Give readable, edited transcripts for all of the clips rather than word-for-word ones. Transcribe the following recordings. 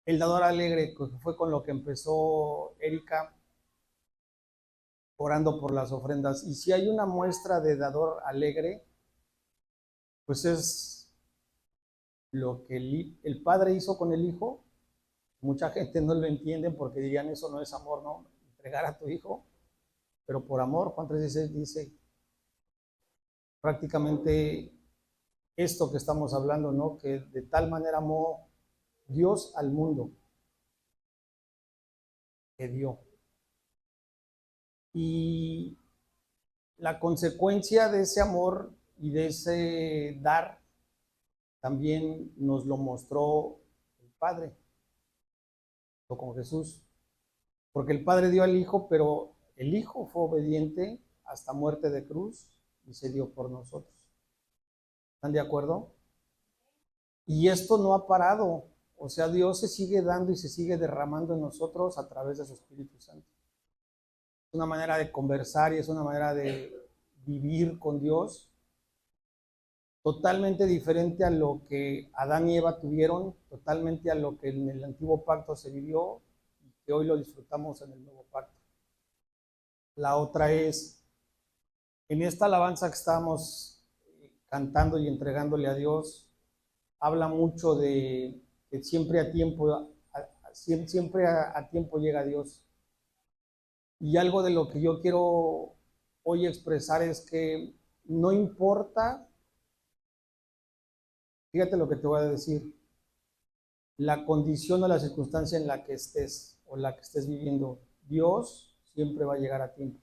el dador alegre, que fue con lo que empezó Erika, orando por las ofrendas. Y si hay una muestra de dador alegre, pues es lo que el padre hizo con el hijo. Mucha gente no lo entiende porque dirían, eso no es amor, ¿no? Entregar a tu hijo, pero por amor. Juan 3:16 dice prácticamente esto que estamos hablando, ¿no? Que de tal manera amó Dios al mundo, que dio. Y la consecuencia de ese amor y de ese dar también nos lo mostró el Padre, o con Jesús. Porque el Padre dio al Hijo, pero el Hijo fue obediente hasta muerte de cruz y se dio por nosotros. ¿Están de acuerdo? Y esto no ha parado. O sea, Dios se sigue dando y se sigue derramando en nosotros a través de su Espíritu Santo. Es una manera de conversar y es una manera de vivir con Dios totalmente diferente a lo que Adán y Eva tuvieron, totalmente a lo que en el antiguo pacto se vivió y que hoy lo disfrutamos en el nuevo pacto. La otra es, en esta alabanza que estamos cantando y entregándole a Dios, habla mucho de que siempre a tiempo, siempre a tiempo llega Dios. Y algo de lo que yo quiero hoy expresar es que no importa, fíjate lo que te voy a decir, la condición o la circunstancia en la que estés o la que estés viviendo, Dios siempre va a llegar a tiempo.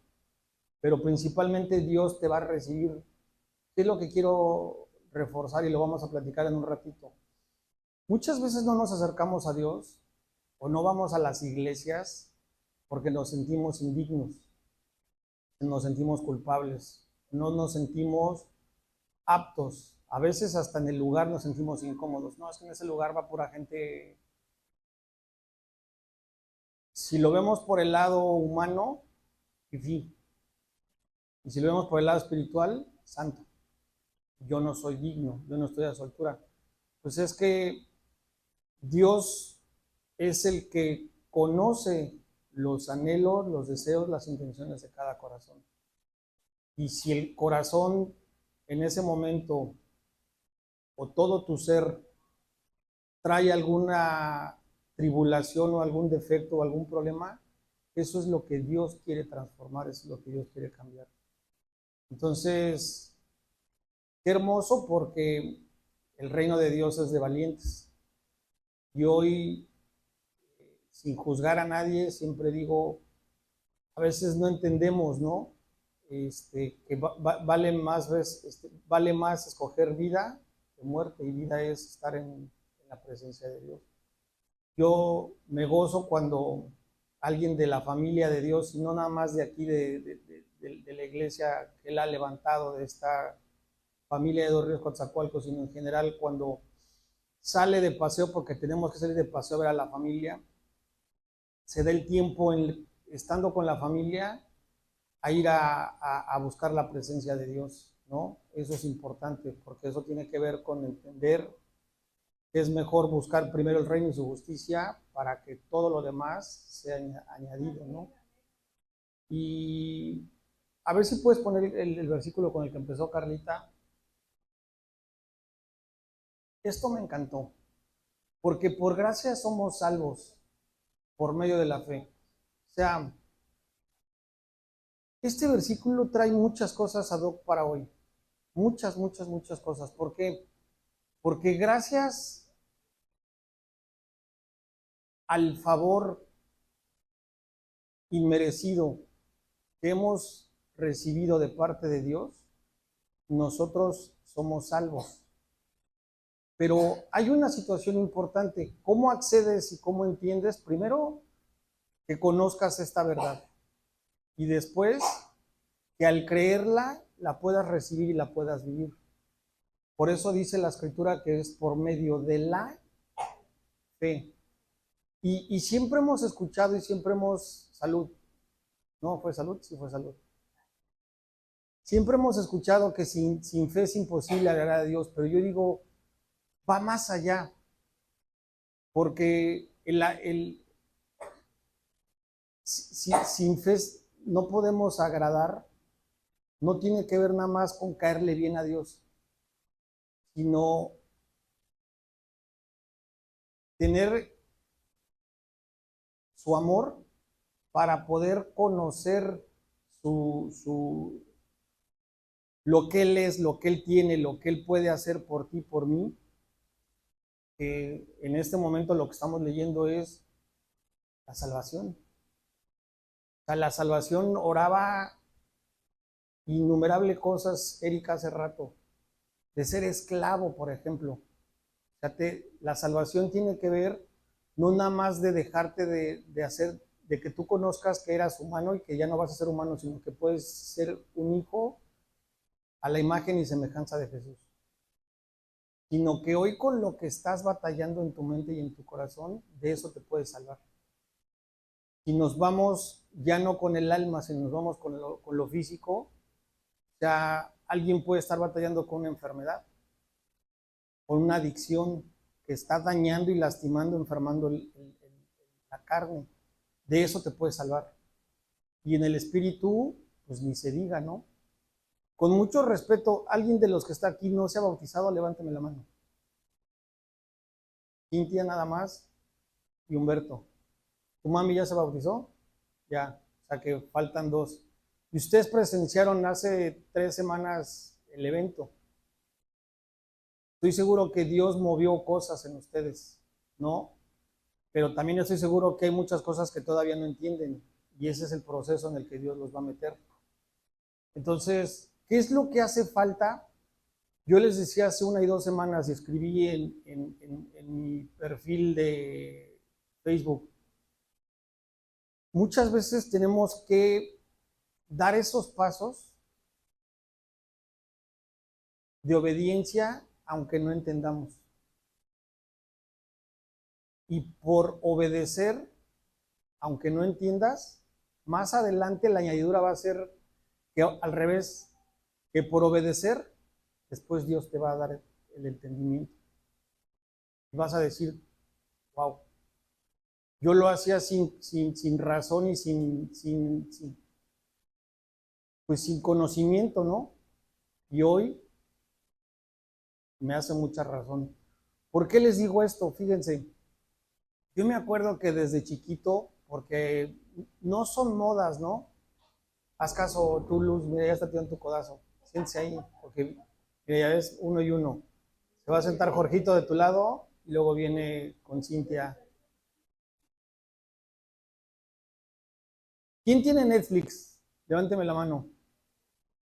Pero principalmente Dios te va a recibir. ¿Qué es lo que quiero reforzar y lo vamos a platicar en un ratito? Muchas veces no nos acercamos a Dios o no vamos a las iglesias porque nos sentimos indignos, nos sentimos culpables, no nos sentimos aptos. A veces hasta en el lugar nos sentimos incómodos. No, es que en ese lugar va pura gente. Si lo vemos por el lado humano, fifí. Y si lo vemos por el lado espiritual, santo. Yo no soy digno, yo no estoy a su altura. Pues es que Dios es el que conoce los anhelos, los deseos, las intenciones de cada corazón. Y si el corazón en ese momento o todo tu ser trae alguna tribulación o algún defecto o algún problema, eso es lo que Dios quiere transformar, eso es lo que Dios quiere cambiar. Entonces, qué hermoso porque el reino de Dios es de valientes. Y hoy, sin juzgar a nadie, siempre digo, a veces no entendemos, ¿no? Que vale vale más escoger vida que muerte, y vida es estar en la presencia de Dios. Yo me gozo cuando alguien de la familia de Dios, y no nada más de aquí, de la iglesia que Él ha levantado, de esta familia de Dos Ríos Coatzacoalcos, sino en general cuando sale de paseo, porque tenemos que salir de paseo a ver a la familia, se da el tiempo, estando con la familia, a ir a buscar la presencia de Dios, ¿no? Eso es importante, porque eso tiene que ver con entender que es mejor buscar primero el reino y su justicia para que todo lo demás sea añadido, ¿no? Y a ver si puedes poner el versículo con el que empezó Carlita. Esto me encantó, porque por gracia somos salvos por medio de la fe. O sea, este versículo trae muchas cosas ad hoc para hoy. Muchas, muchas, muchas cosas. ¿Por qué? Porque gracias al favor inmerecido que hemos recibido de parte de Dios, nosotros somos salvos. Pero hay una situación importante. ¿Cómo accedes y cómo entiendes? Primero, que conozcas esta verdad. Y después, que al creerla, la puedas recibir y la puedas vivir. Por eso dice la Escritura que es por medio de la fe. Y siempre hemos escuchado y siempre hemos... Salud. ¿No fue salud? Sí fue salud. Siempre hemos escuchado que sin fe es imposible agradar a Dios, pero yo digo, va más allá. Porque sin fe no podemos agradar, no tiene que ver nada más con caerle bien a Dios, sino tener su amor para poder conocer lo que Él es, lo que Él tiene, lo que Él puede hacer por ti, por mí. Que en este momento lo que estamos leyendo es la salvación. O sea, la salvación oraba innumerables cosas, Erika, hace rato, de ser esclavo, por ejemplo. Fíjate, la salvación tiene que ver no nada más de dejarte de hacer, de que tú conozcas que eras humano y que ya no vas a ser humano, sino que puedes ser un hijo a la imagen y semejanza de Jesús. Sino que hoy con lo que estás batallando en tu mente y en tu corazón, de eso te puedes salvar. Si nos vamos ya no con el alma, si nos vamos con lo físico, ya alguien puede estar batallando con una enfermedad, con una adicción que está dañando y lastimando, enfermando la carne. De eso te puedes salvar. Y en el espíritu, pues ni se diga, ¿no? Con mucho respeto, alguien de los que está aquí no se ha bautizado, levánteme la mano. Cintia nada más y Humberto. ¿Tu mami ya se bautizó? Ya, o sea que faltan 2. Y ustedes presenciaron hace 3 semanas el evento. Estoy seguro que Dios movió cosas en ustedes, ¿no? Pero también estoy seguro que hay muchas cosas que todavía no entienden y ese es el proceso en el que Dios los va a meter. Entonces, ¿qué es lo que hace falta? Yo les decía hace 1 y 2 semanas y escribí en mi perfil de Facebook, muchas veces tenemos que dar esos pasos de obediencia aunque no entendamos. Y por obedecer, aunque no entiendas, más adelante la añadidura va a ser que al revés, que por obedecer, después Dios te va a dar el entendimiento. Y vas a decir, wow, yo lo hacía sin razón y pues sin conocimiento, ¿no? Y hoy me hace mucha razón. ¿Por qué les digo esto? Fíjense, yo me acuerdo que desde chiquito, porque no son modas, ¿no? Haz caso, tú, Luz, mira, ya está tirando tu codazo. Siéntese ahí, porque mira, ya ves, 1 y 1. Se va a sentar Jorgito de tu lado y luego viene con Cintia. ¿Quién tiene Netflix? Levánteme la mano.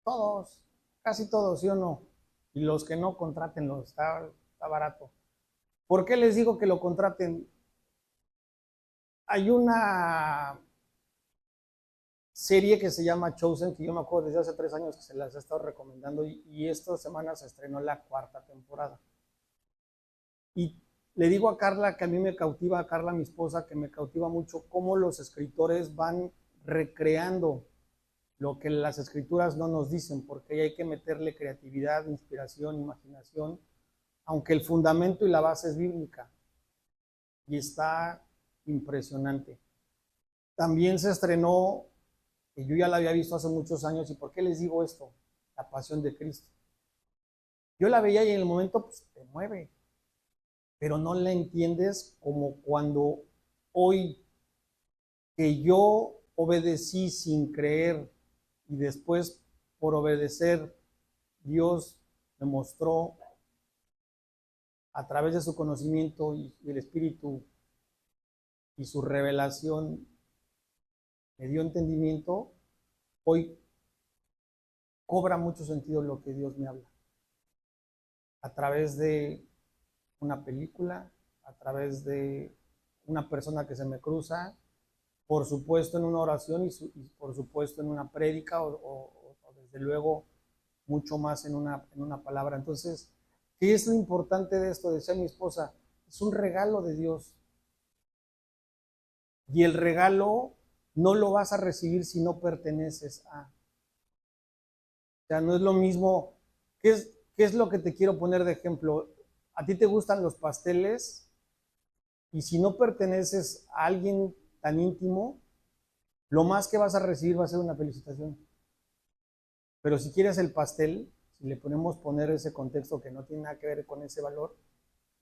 Todos, casi todos, ¿sí o no? Y los que no, contrátenlo, está barato. ¿Por qué les digo que lo contraten? Hay una serie que se llama Chosen, que yo me acuerdo desde hace 3 años que se las he estado recomendando y esta semana se estrenó la 4ª temporada. Y le digo a Carla que a mí me cautiva, a Carla, mi esposa, que me cautiva mucho cómo los escritores van recreando lo que las escrituras no nos dicen, porque hay que meterle creatividad, inspiración, imaginación, aunque el fundamento y la base es bíblica. Y está impresionante. También se estrenó, que yo ya la había visto hace muchos años, ¿y por qué les digo esto? La Pasión de Cristo. Yo la veía y en el momento pues, te mueve, pero no la entiendes como cuando hoy que yo obedecí sin creer y después por obedecer Dios me mostró a través de su conocimiento y el Espíritu y su revelación me dio entendimiento, hoy cobra mucho sentido lo que Dios me habla. A través de una película, a través de una persona que se me cruza, por supuesto en una oración y por supuesto en una prédica o desde luego mucho más en una palabra. Entonces, ¿qué es lo importante de esto? Decía mi esposa, es un regalo de Dios. Y el regalo no lo vas a recibir si no perteneces a. O sea, no es lo mismo. ¿Qué es lo que te quiero poner de ejemplo? ¿A ti te gustan los pasteles? Y si no perteneces a alguien tan íntimo, lo más que vas a recibir va a ser una felicitación. Pero si quieres el pastel, si le ponemos poner ese contexto que no tiene nada que ver con ese valor,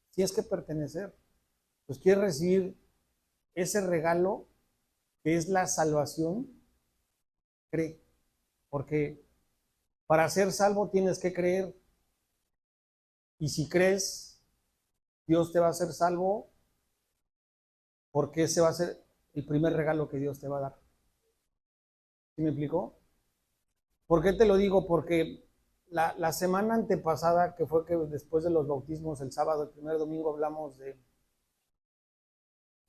si es que pertenecer, pues quieres recibir ese regalo que es la salvación, cree. Porque para ser salvo tienes que creer. Y si crees, Dios te va a hacer salvo, porque ese va a ser el primer regalo que Dios te va a dar. ¿Sí me explicó? ¿Por qué te lo digo? Porque la semana antepasada, que fue que después de los bautismos, el sábado, el primer domingo, hablamos de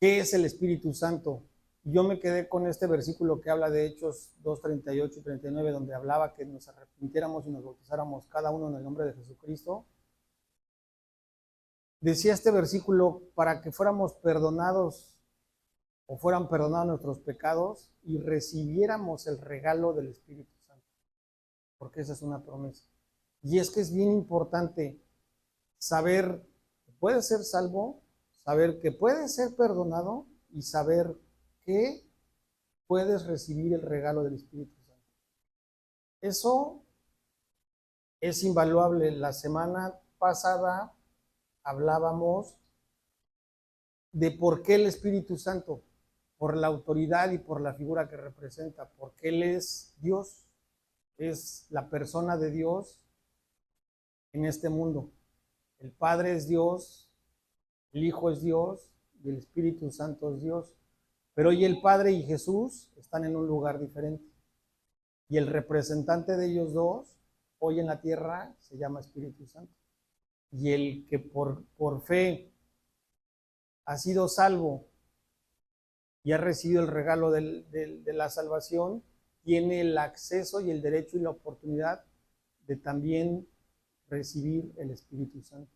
qué es el Espíritu Santo. Yo me quedé con este versículo que habla de Hechos 2:38 y 39, donde hablaba que nos arrepintiéramos y nos bautizáramos cada uno en el nombre de Jesucristo. Decía este versículo para que fuéramos perdonados o fueran perdonados nuestros pecados y recibiéramos el regalo del Espíritu Santo, porque esa es una promesa. Y es que es bien importante saber que puedes ser salvo, saber que puedes ser perdonado y saber que puedes recibir el regalo del Espíritu Santo. Eso es invaluable. La semana pasada hablábamos de por qué el Espíritu Santo, por la autoridad y por la figura que representa, porque Él es Dios, es la persona de Dios en este mundo. El Padre es Dios, el Hijo es Dios y el Espíritu Santo es Dios. Pero hoy el Padre y Jesús están en un lugar diferente. Y el representante de ellos dos, hoy en la tierra, se llama Espíritu Santo. Y el que por fe ha sido salvo y ha recibido el regalo de la salvación, tiene el acceso y el derecho y la oportunidad de también recibir el Espíritu Santo.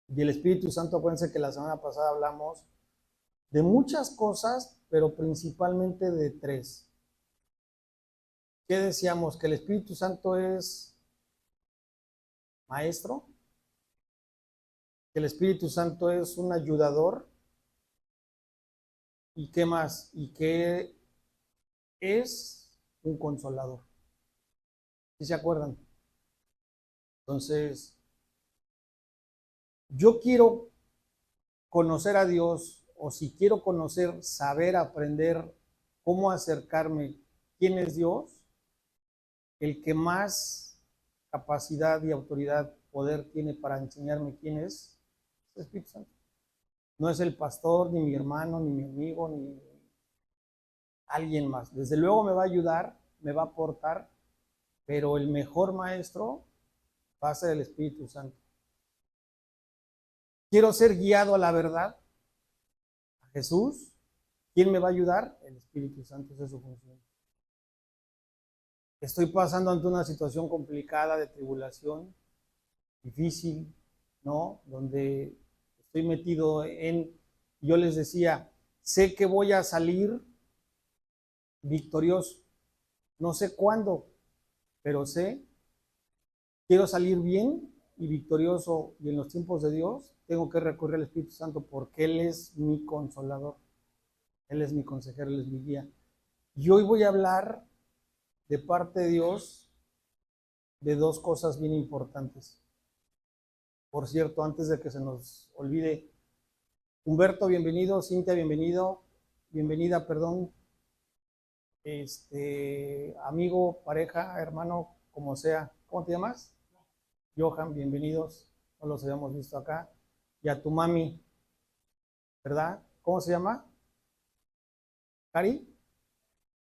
Y el Espíritu Santo, acuérdense que la semana pasada hablamos de muchas cosas, pero principalmente de tres. ¿Qué decíamos? Que el Espíritu Santo es maestro, que el Espíritu Santo es un ayudador, y qué más, y que es un consolador. ¿Sí se acuerdan? Entonces, yo quiero conocer a Dios, o si quiero conocer, saber, aprender cómo acercarme, quién es Dios, el que más capacidad y autoridad, poder tiene para enseñarme quién es el Espíritu Santo. No es el pastor, ni mi hermano, ni mi amigo, ni alguien más. Desde luego me va a ayudar, me va a aportar, pero el mejor maestro va a ser el Espíritu Santo. Quiero ser guiado a la verdad, a Jesús. ¿Quién me va a ayudar? El Espíritu Santo, esa es su función. Estoy pasando ante una situación complicada de tribulación, difícil, ¿no? Donde estoy metido yo les decía, sé que voy a salir victorioso. No sé cuándo, pero quiero salir bien y victorioso, y en los tiempos de Dios tengo que recurrir al Espíritu Santo porque Él es mi consolador, Él es mi consejero, Él es mi guía. Y hoy voy a hablar de parte de Dios de dos cosas bien importantes. Por cierto, antes de que se nos olvide, Humberto, bienvenido, Cintia, bienvenida, perdón, amigo, pareja, hermano, como sea. ¿Cómo te llamas? Johan, bienvenidos, no los habíamos visto acá. Y a tu mami, ¿verdad? ¿Cómo se llama? ¿Cari?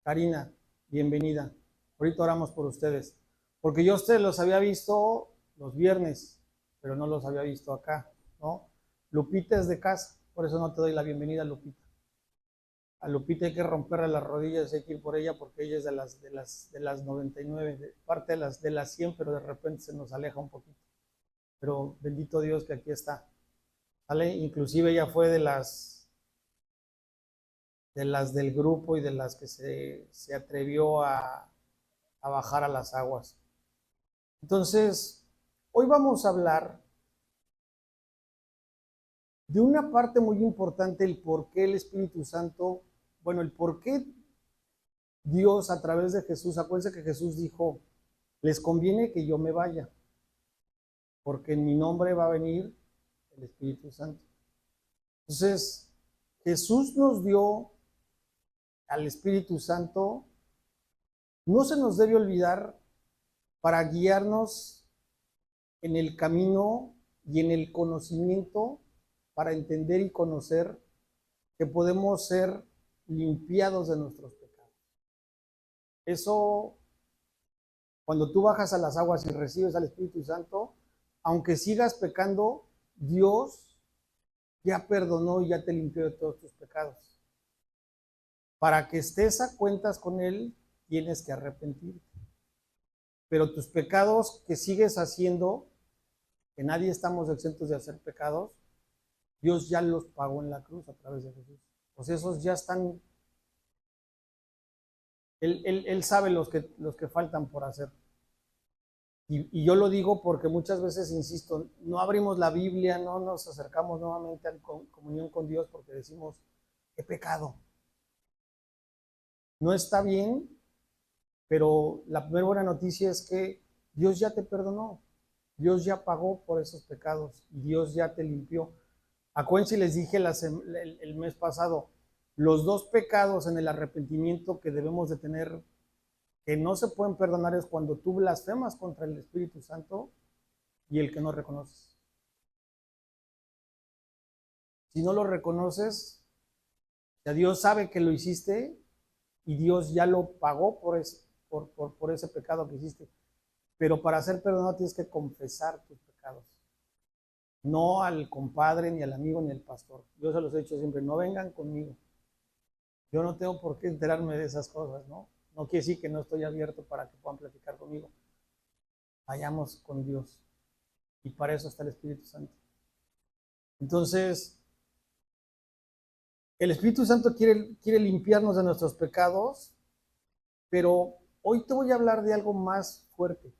Karina, bienvenida. Ahorita oramos por ustedes. Porque yo a ustedes los había visto los viernes, pero no los había visto acá, ¿no? Lupita es de casa, por eso no te doy la bienvenida, Lupita. A Lupita hay que romperle las rodillas, hay que ir por ella porque ella es de las 99, parte de las 100, pero de repente se nos aleja un poquito. Pero bendito Dios que aquí está. ¿Vale? Inclusive ella fue de las del grupo y de las que se atrevió a bajar a las aguas. Entonces, hoy vamos a hablar de una parte muy importante el por qué el Espíritu Santo, bueno, el por qué Dios a través de Jesús, acuérdense que Jesús dijo, les conviene que yo me vaya, porque en mi nombre va a venir el Espíritu Santo. Entonces, Jesús nos dio al Espíritu Santo, no se nos debe olvidar para guiarnos en el camino y en el conocimiento, para entender y conocer que podemos ser limpiados de nuestros pecados. Eso, cuando tú bajas a las aguas y recibes al Espíritu Santo, aunque sigas pecando, Dios ya perdonó y ya te limpió de todos tus pecados. Para que estés a cuentas con Él, tienes que arrepentirte. Pero tus pecados que sigues haciendo, que nadie estamos exentos de hacer pecados, Dios ya los pagó en la cruz a través de Jesús. Pues esos ya están, Él sabe los que faltan por hacer. Y yo lo digo porque muchas veces, insisto, no abrimos la Biblia, no nos acercamos nuevamente a la comunión con Dios porque decimos, he pecado. No está bien, pero la primera buena noticia es que Dios ya te perdonó, Dios ya pagó por esos pecados y Dios ya te limpió. Acuérdense, les dije el mes pasado, los dos pecados en el arrepentimiento que debemos de tener, que no se pueden perdonar, es cuando tú blasfemas contra el Espíritu Santo y el que no reconoces. Si no lo reconoces, ya Dios sabe que lo hiciste y Dios ya lo pagó por ese pecado que hiciste. Pero para ser perdonado tienes que confesar tus pecados. No al compadre, ni al amigo, ni al pastor. Yo se los he dicho siempre, no vengan conmigo. Yo no tengo por qué enterarme de esas cosas, ¿no? No quiere decir que no estoy abierto para que puedan platicar conmigo. Vayamos con Dios. Y para eso está el Espíritu Santo. Entonces, el Espíritu Santo quiere limpiarnos de nuestros pecados, pero hoy te voy a hablar de algo más fuerte.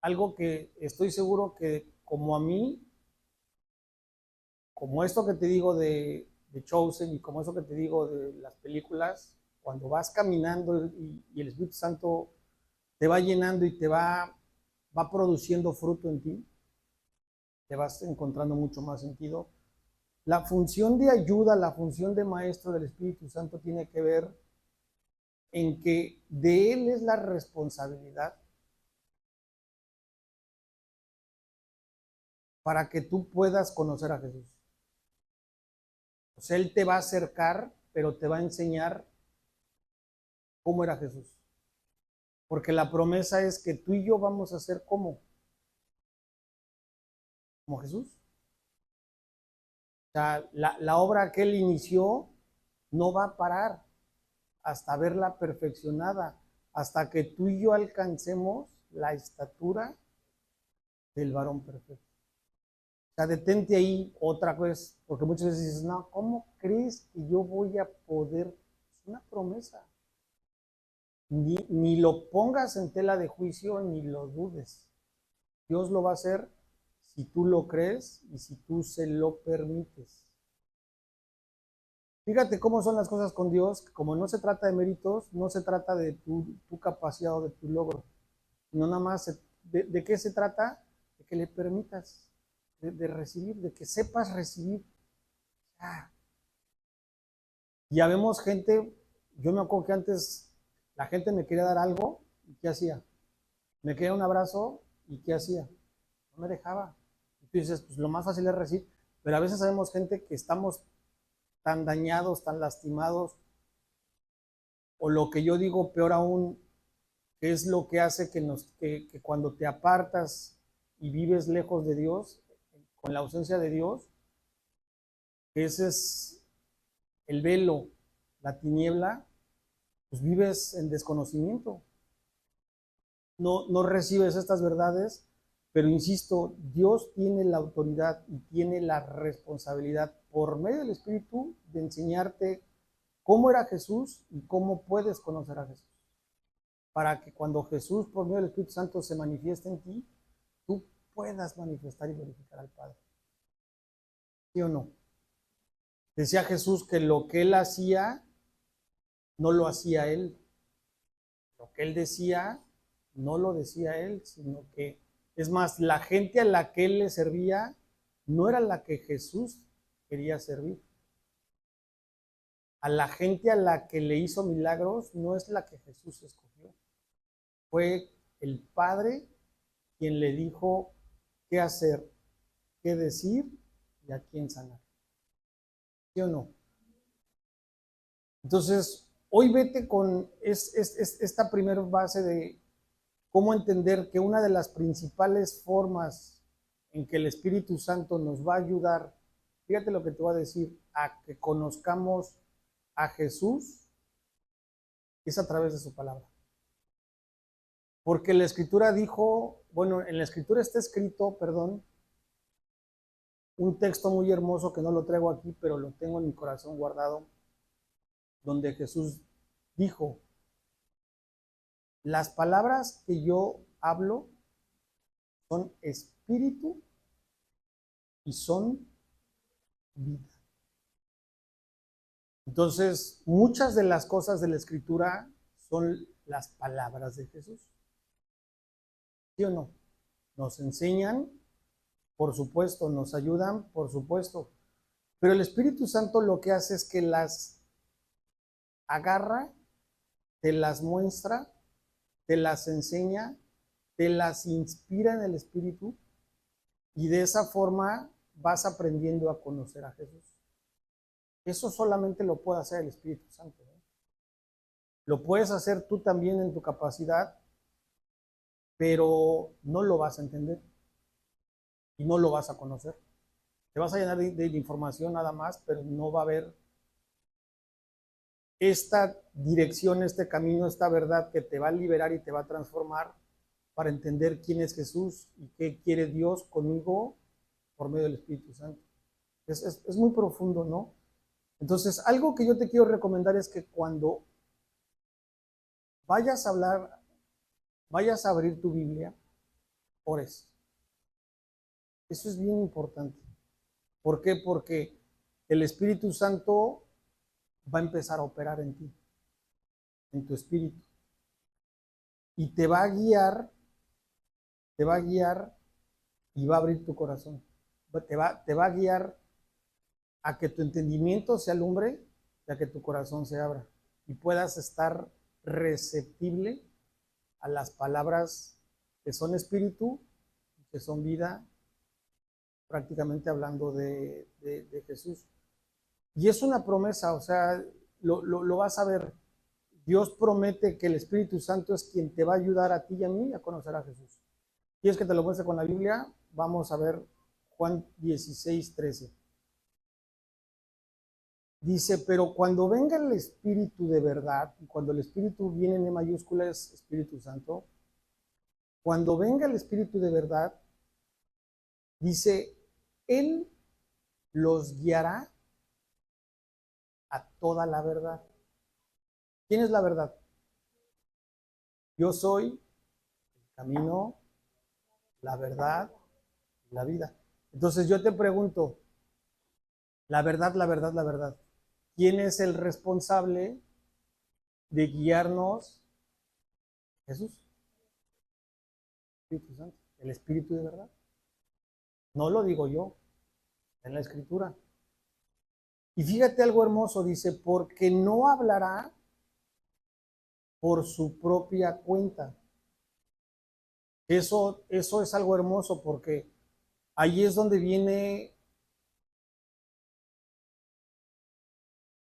Algo que estoy seguro que como a mí, como esto que te digo de Chosen y como eso que te digo de las películas, cuando vas caminando y el Espíritu Santo te va llenando y te va produciendo fruto en ti, te vas encontrando mucho más sentido. La función de ayuda, la función de maestro del Espíritu Santo tiene que ver en que de Él es la responsabilidad para que tú puedas conocer a Jesús. O sea, Él te va a acercar, pero te va a enseñar cómo era Jesús. Porque la promesa es que tú y yo vamos a ser como Jesús. O sea, la obra que Él inició no va a parar hasta verla perfeccionada, hasta que tú y yo alcancemos la estatura del varón perfecto. O sea, detente ahí otra vez, porque muchas veces dices, no, ¿cómo crees que yo voy a poder? Es una promesa. Ni lo pongas en tela de juicio, ni lo dudes. Dios lo va a hacer si tú lo crees y si tú se lo permites. Fíjate cómo son las cosas con Dios, que como no se trata de méritos, no se trata de tu capacidad o de tu logro, no nada más de qué se trata, de que le permitas de recibir, de que sepas recibir. Ah. Ya vemos gente, yo me acuerdo que antes la gente me quería dar algo y ¿qué hacía? Me quería un abrazo y ¿qué hacía? No me dejaba. Y tú dices, pues lo más fácil es recibir, pero a veces sabemos gente que estamos tan dañados, tan lastimados, o lo que yo digo, peor aún, que es lo que hace que cuando te apartas y vives lejos de Dios, con la ausencia de Dios, ese es el velo, la tiniebla, pues vives en desconocimiento. No recibes estas verdades, pero insisto, Dios tiene la autoridad y tiene la responsabilidad por medio del Espíritu de enseñarte cómo era Jesús y cómo puedes conocer a Jesús. Para que cuando Jesús, por medio del Espíritu Santo, se manifieste en ti, tú puedas manifestar y glorificar al Padre. ¿Sí o no? Decía Jesús que lo que él hacía, no lo hacía él. Lo que él decía, no lo decía él, sino que, es más, la gente a la que él le servía no era la que Jesús quería servir. A la gente a la que le hizo milagros no es la que Jesús escogió. Fue el Padre quien le dijo qué hacer, qué decir y a quién sanar. ¿Sí o no? Entonces, hoy vete con esta primera base de cómo entender que una de las principales formas en que el Espíritu Santo nos va a ayudar, fíjate lo que te voy a decir, a que conozcamos a Jesús, es a través de su palabra. Porque la Escritura dijo, bueno, en la Escritura está escrito, perdón, un texto muy hermoso que no lo traigo aquí, pero lo tengo en mi corazón guardado, donde Jesús dijo, las palabras que yo hablo son espíritu y son vida. Entonces, muchas de las cosas de la Escritura son las palabras de Jesús. ¿Sí o no? Nos enseñan, por supuesto, nos ayudan, por supuesto. Pero el Espíritu Santo lo que hace es que las agarra, te las muestra, te las enseña, te las inspira en el Espíritu y de esa forma vas aprendiendo a conocer a Jesús. Eso solamente lo puede hacer el Espíritu Santo, ¿eh? Lo puedes hacer tú también en tu capacidad, pero no lo vas a entender y no lo vas a conocer. Te vas a llenar de información nada más, pero no va a haber esta dirección, este camino, esta verdad que te va a liberar y te va a transformar para entender quién es Jesús y qué quiere Dios conmigo por medio del Espíritu Santo. Es muy profundo, ¿no? Entonces, algo que yo te quiero recomendar es que cuando vayas a hablar, vayas a abrir tu Biblia, ores. Eso es bien importante. ¿Por qué? Porque el Espíritu Santo va a empezar a operar en ti, en tu espíritu. Y te va a guiar y va a abrir tu corazón. Te va a guiar a que tu entendimiento se alumbre y a que tu corazón se abra y puedas estar receptible a las palabras que son espíritu, que son vida, prácticamente hablando de Jesús. Y es una promesa, o sea, lo vas a ver. Dios promete que el Espíritu Santo es quien te va a ayudar a ti y a mí a conocer a Jesús. ¿Quieres que te lo muestre con la Biblia? Vamos a ver Juan 16:13. Dice, pero cuando venga el Espíritu de verdad, y cuando el Espíritu viene en mayúscula es Espíritu Santo, cuando venga el Espíritu de verdad, dice, Él los guiará a toda la verdad. ¿Quién es la verdad? Yo soy el camino, la verdad, la vida. Entonces yo te pregunto, la verdad, la verdad, la verdad. ¿Quién es el responsable de guiarnos? Jesús, Espíritu Santo, el Espíritu de verdad. No lo digo yo, en la Escritura. Y fíjate algo hermoso, dice, porque no hablará por su propia cuenta. Eso es algo hermoso porque ahí es donde viene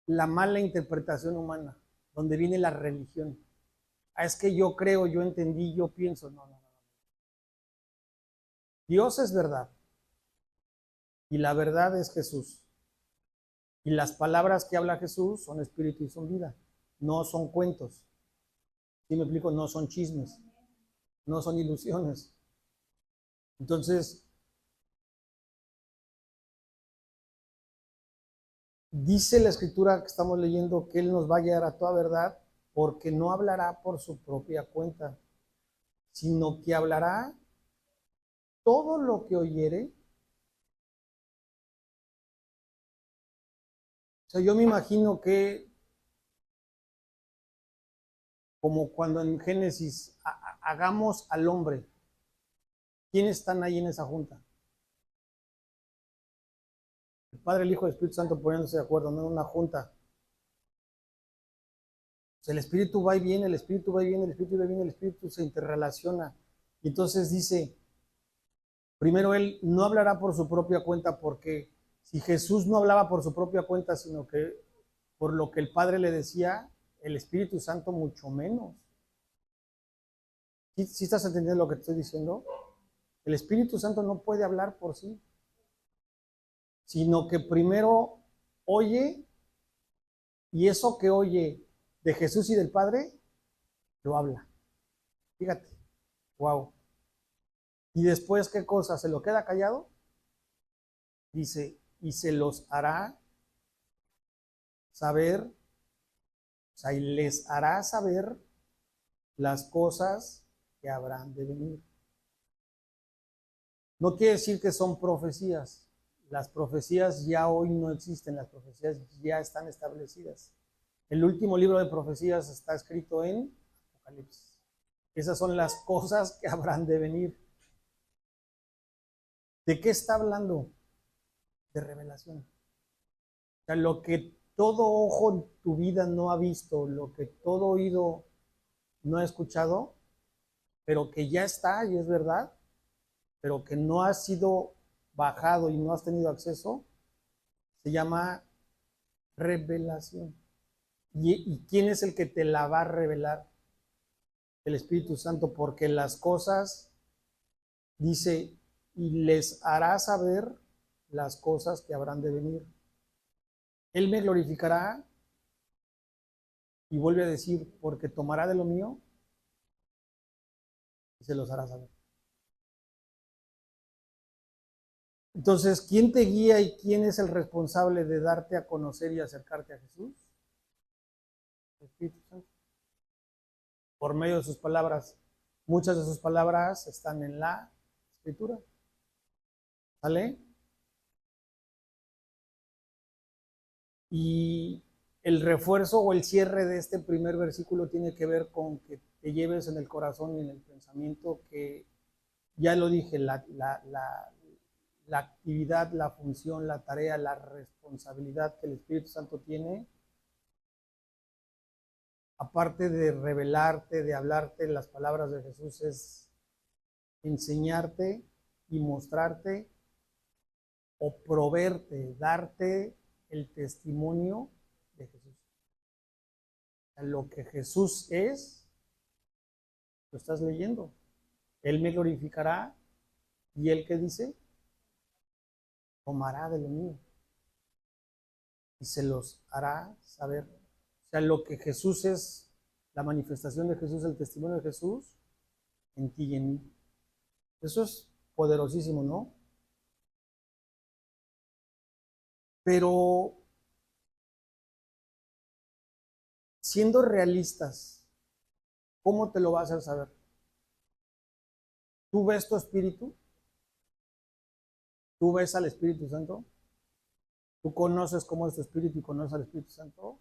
la mala interpretación humana, donde viene la religión. Ah, es que yo creo, yo entendí, yo pienso. No, no, no. Dios es verdad y la verdad es Jesús. Y las palabras que habla Jesús son espíritu y son vida. No son cuentos. ¿Sí me explico? No son chismes. No son ilusiones. Entonces, dice la escritura que estamos leyendo que Él nos va a guiar a toda verdad porque no hablará por su propia cuenta, sino que hablará todo lo que oyere sea, yo me imagino que como cuando en Génesis hagamos al hombre, ¿quiénes están ahí en esa junta? El Padre, el Hijo y el Espíritu Santo poniéndose de acuerdo, no en una junta. O sea, el Espíritu va y viene, el Espíritu va y viene, el Espíritu va y viene, el Espíritu se interrelaciona. Y entonces dice, primero Él no hablará por su propia cuenta, porque si Jesús no hablaba por su propia cuenta, sino que por lo que el Padre le decía, el Espíritu Santo mucho menos. ¿Sí estás entendiendo lo que te estoy diciendo? El Espíritu Santo no puede hablar por sí, sino que primero oye, y eso que oye de Jesús y del Padre, lo habla. Fíjate, wow. Y después, ¿qué cosa? ¿Se lo queda callado? Dice, y se los hará saber, o sea, y les hará saber las cosas que habrán de venir. No quiere decir que son profecías. Las profecías ya hoy no existen, las profecías ya están establecidas. El último libro de profecías está escrito en Apocalipsis. Esas son las cosas que habrán de venir. ¿De qué está hablando? De revelación. O sea, lo que todo ojo en tu vida no ha visto, lo que todo oído no ha escuchado, pero que ya está y es verdad, pero que no ha sido bajado y no has tenido acceso, se llama revelación. ¿Y quién es el que te la va a revelar? El Espíritu Santo, porque las cosas, dice, y les hará saber las cosas que habrán de venir. Él me glorificará y vuelve a decir, porque tomará de lo mío y se los hará saber. Entonces, ¿quién te guía y quién es el responsable de darte a conocer y acercarte a Jesús? El Espíritu Santo. Por medio de sus palabras. Muchas de sus palabras están en la Escritura. ¿Vale? Y el refuerzo o el cierre de este primer versículo tiene que ver con que te lleves en el corazón y en el pensamiento que, ya lo dije, la actividad, la función, la tarea, la responsabilidad que el Espíritu Santo tiene, aparte de revelarte, de hablarte las palabras de Jesús, es enseñarte y mostrarte o proveerte, darte el testimonio de Jesús. Lo que Jesús es, lo estás leyendo. Él me glorificará y él que dice, tomará de lo mío y se los hará saber. O sea, lo que Jesús es, la manifestación de Jesús, el testimonio de Jesús, en ti y en mí. Eso es poderosísimo, ¿no? Pero siendo realistas, ¿cómo te lo va a hacer saber? ¿Tú ves tu espíritu? ¿Tú ves al Espíritu Santo? ¿Tú conoces cómo es tu espíritu y conoces al Espíritu Santo?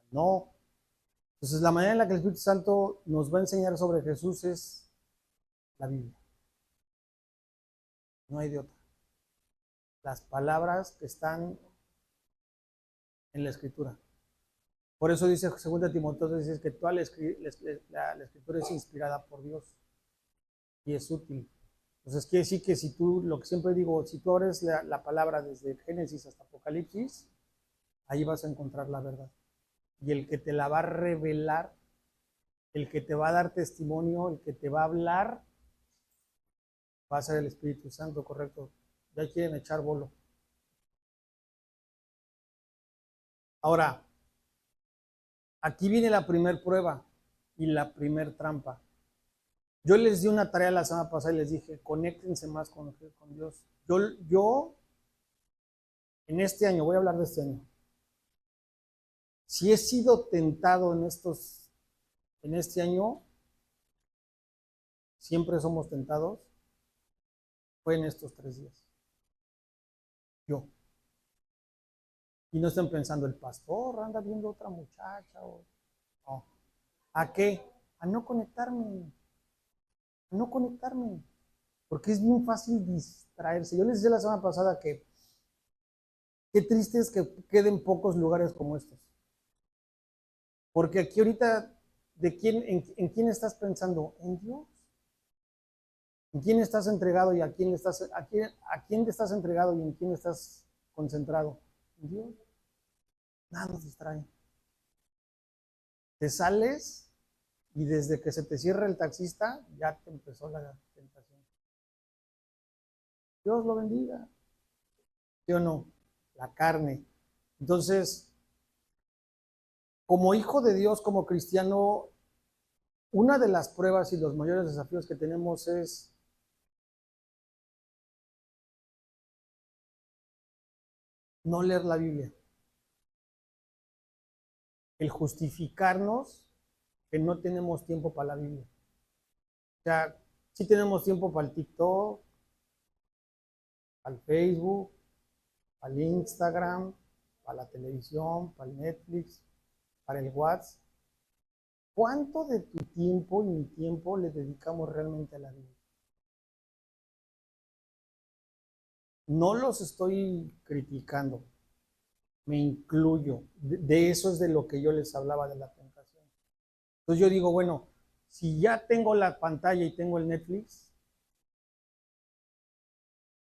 No. Entonces, la manera en la que el Espíritu Santo nos va a enseñar sobre Jesús es la Biblia. No hay de otra. Las palabras que están en la Escritura. Por eso dice 2 Timoteo, dice que toda la Escritura es inspirada por Dios y es útil. Entonces quiere decir que si tú, lo que siempre digo, si tú abres la palabra desde Génesis hasta Apocalipsis, ahí vas a encontrar la verdad. Y el que te la va a revelar, el que te va a dar testimonio, el que te va a hablar, va a ser el Espíritu Santo, correcto. Ya quieren echar bolo. Ahora, aquí viene la primer prueba y la primer trampa. Yo les di una tarea la semana pasada y les dije, conéctense más con Dios. Yo, en este año, voy a hablar de este año, si he sido tentado en este año, siempre somos tentados, fue en estos 3 días. Yo. Y no estén pensando, el pastor anda viendo otra muchacha. No. ¿A qué? A no conectarme. A no conectarme. Porque es bien fácil distraerse. Yo les decía la semana pasada que qué triste es que queden pocos lugares como estos. Porque aquí ahorita, en quién estás pensando? En Dios. ¿En quién estás entregado y a quién te estás entregado y en quién estás concentrado? En Dios. Nada nos distrae. Te sales y desde que se te cierra el taxista, ya te empezó la tentación. Dios lo bendiga. ¿Sí o no? La carne. Entonces, como hijo de Dios, como cristiano, una de las pruebas y los mayores desafíos que tenemos es no leer la Biblia. El justificarnos que no tenemos tiempo para la Biblia. O sea, sí tenemos tiempo para el TikTok, para el Facebook, para el Instagram, para la televisión, para el Netflix, para el WhatsApp. ¿Cuánto de tu tiempo y mi tiempo le dedicamos realmente a la Biblia? No los estoy criticando, me incluyo. De eso es de lo que yo les hablaba de la tentación. Entonces yo digo, bueno, si ya tengo la pantalla y tengo el Netflix,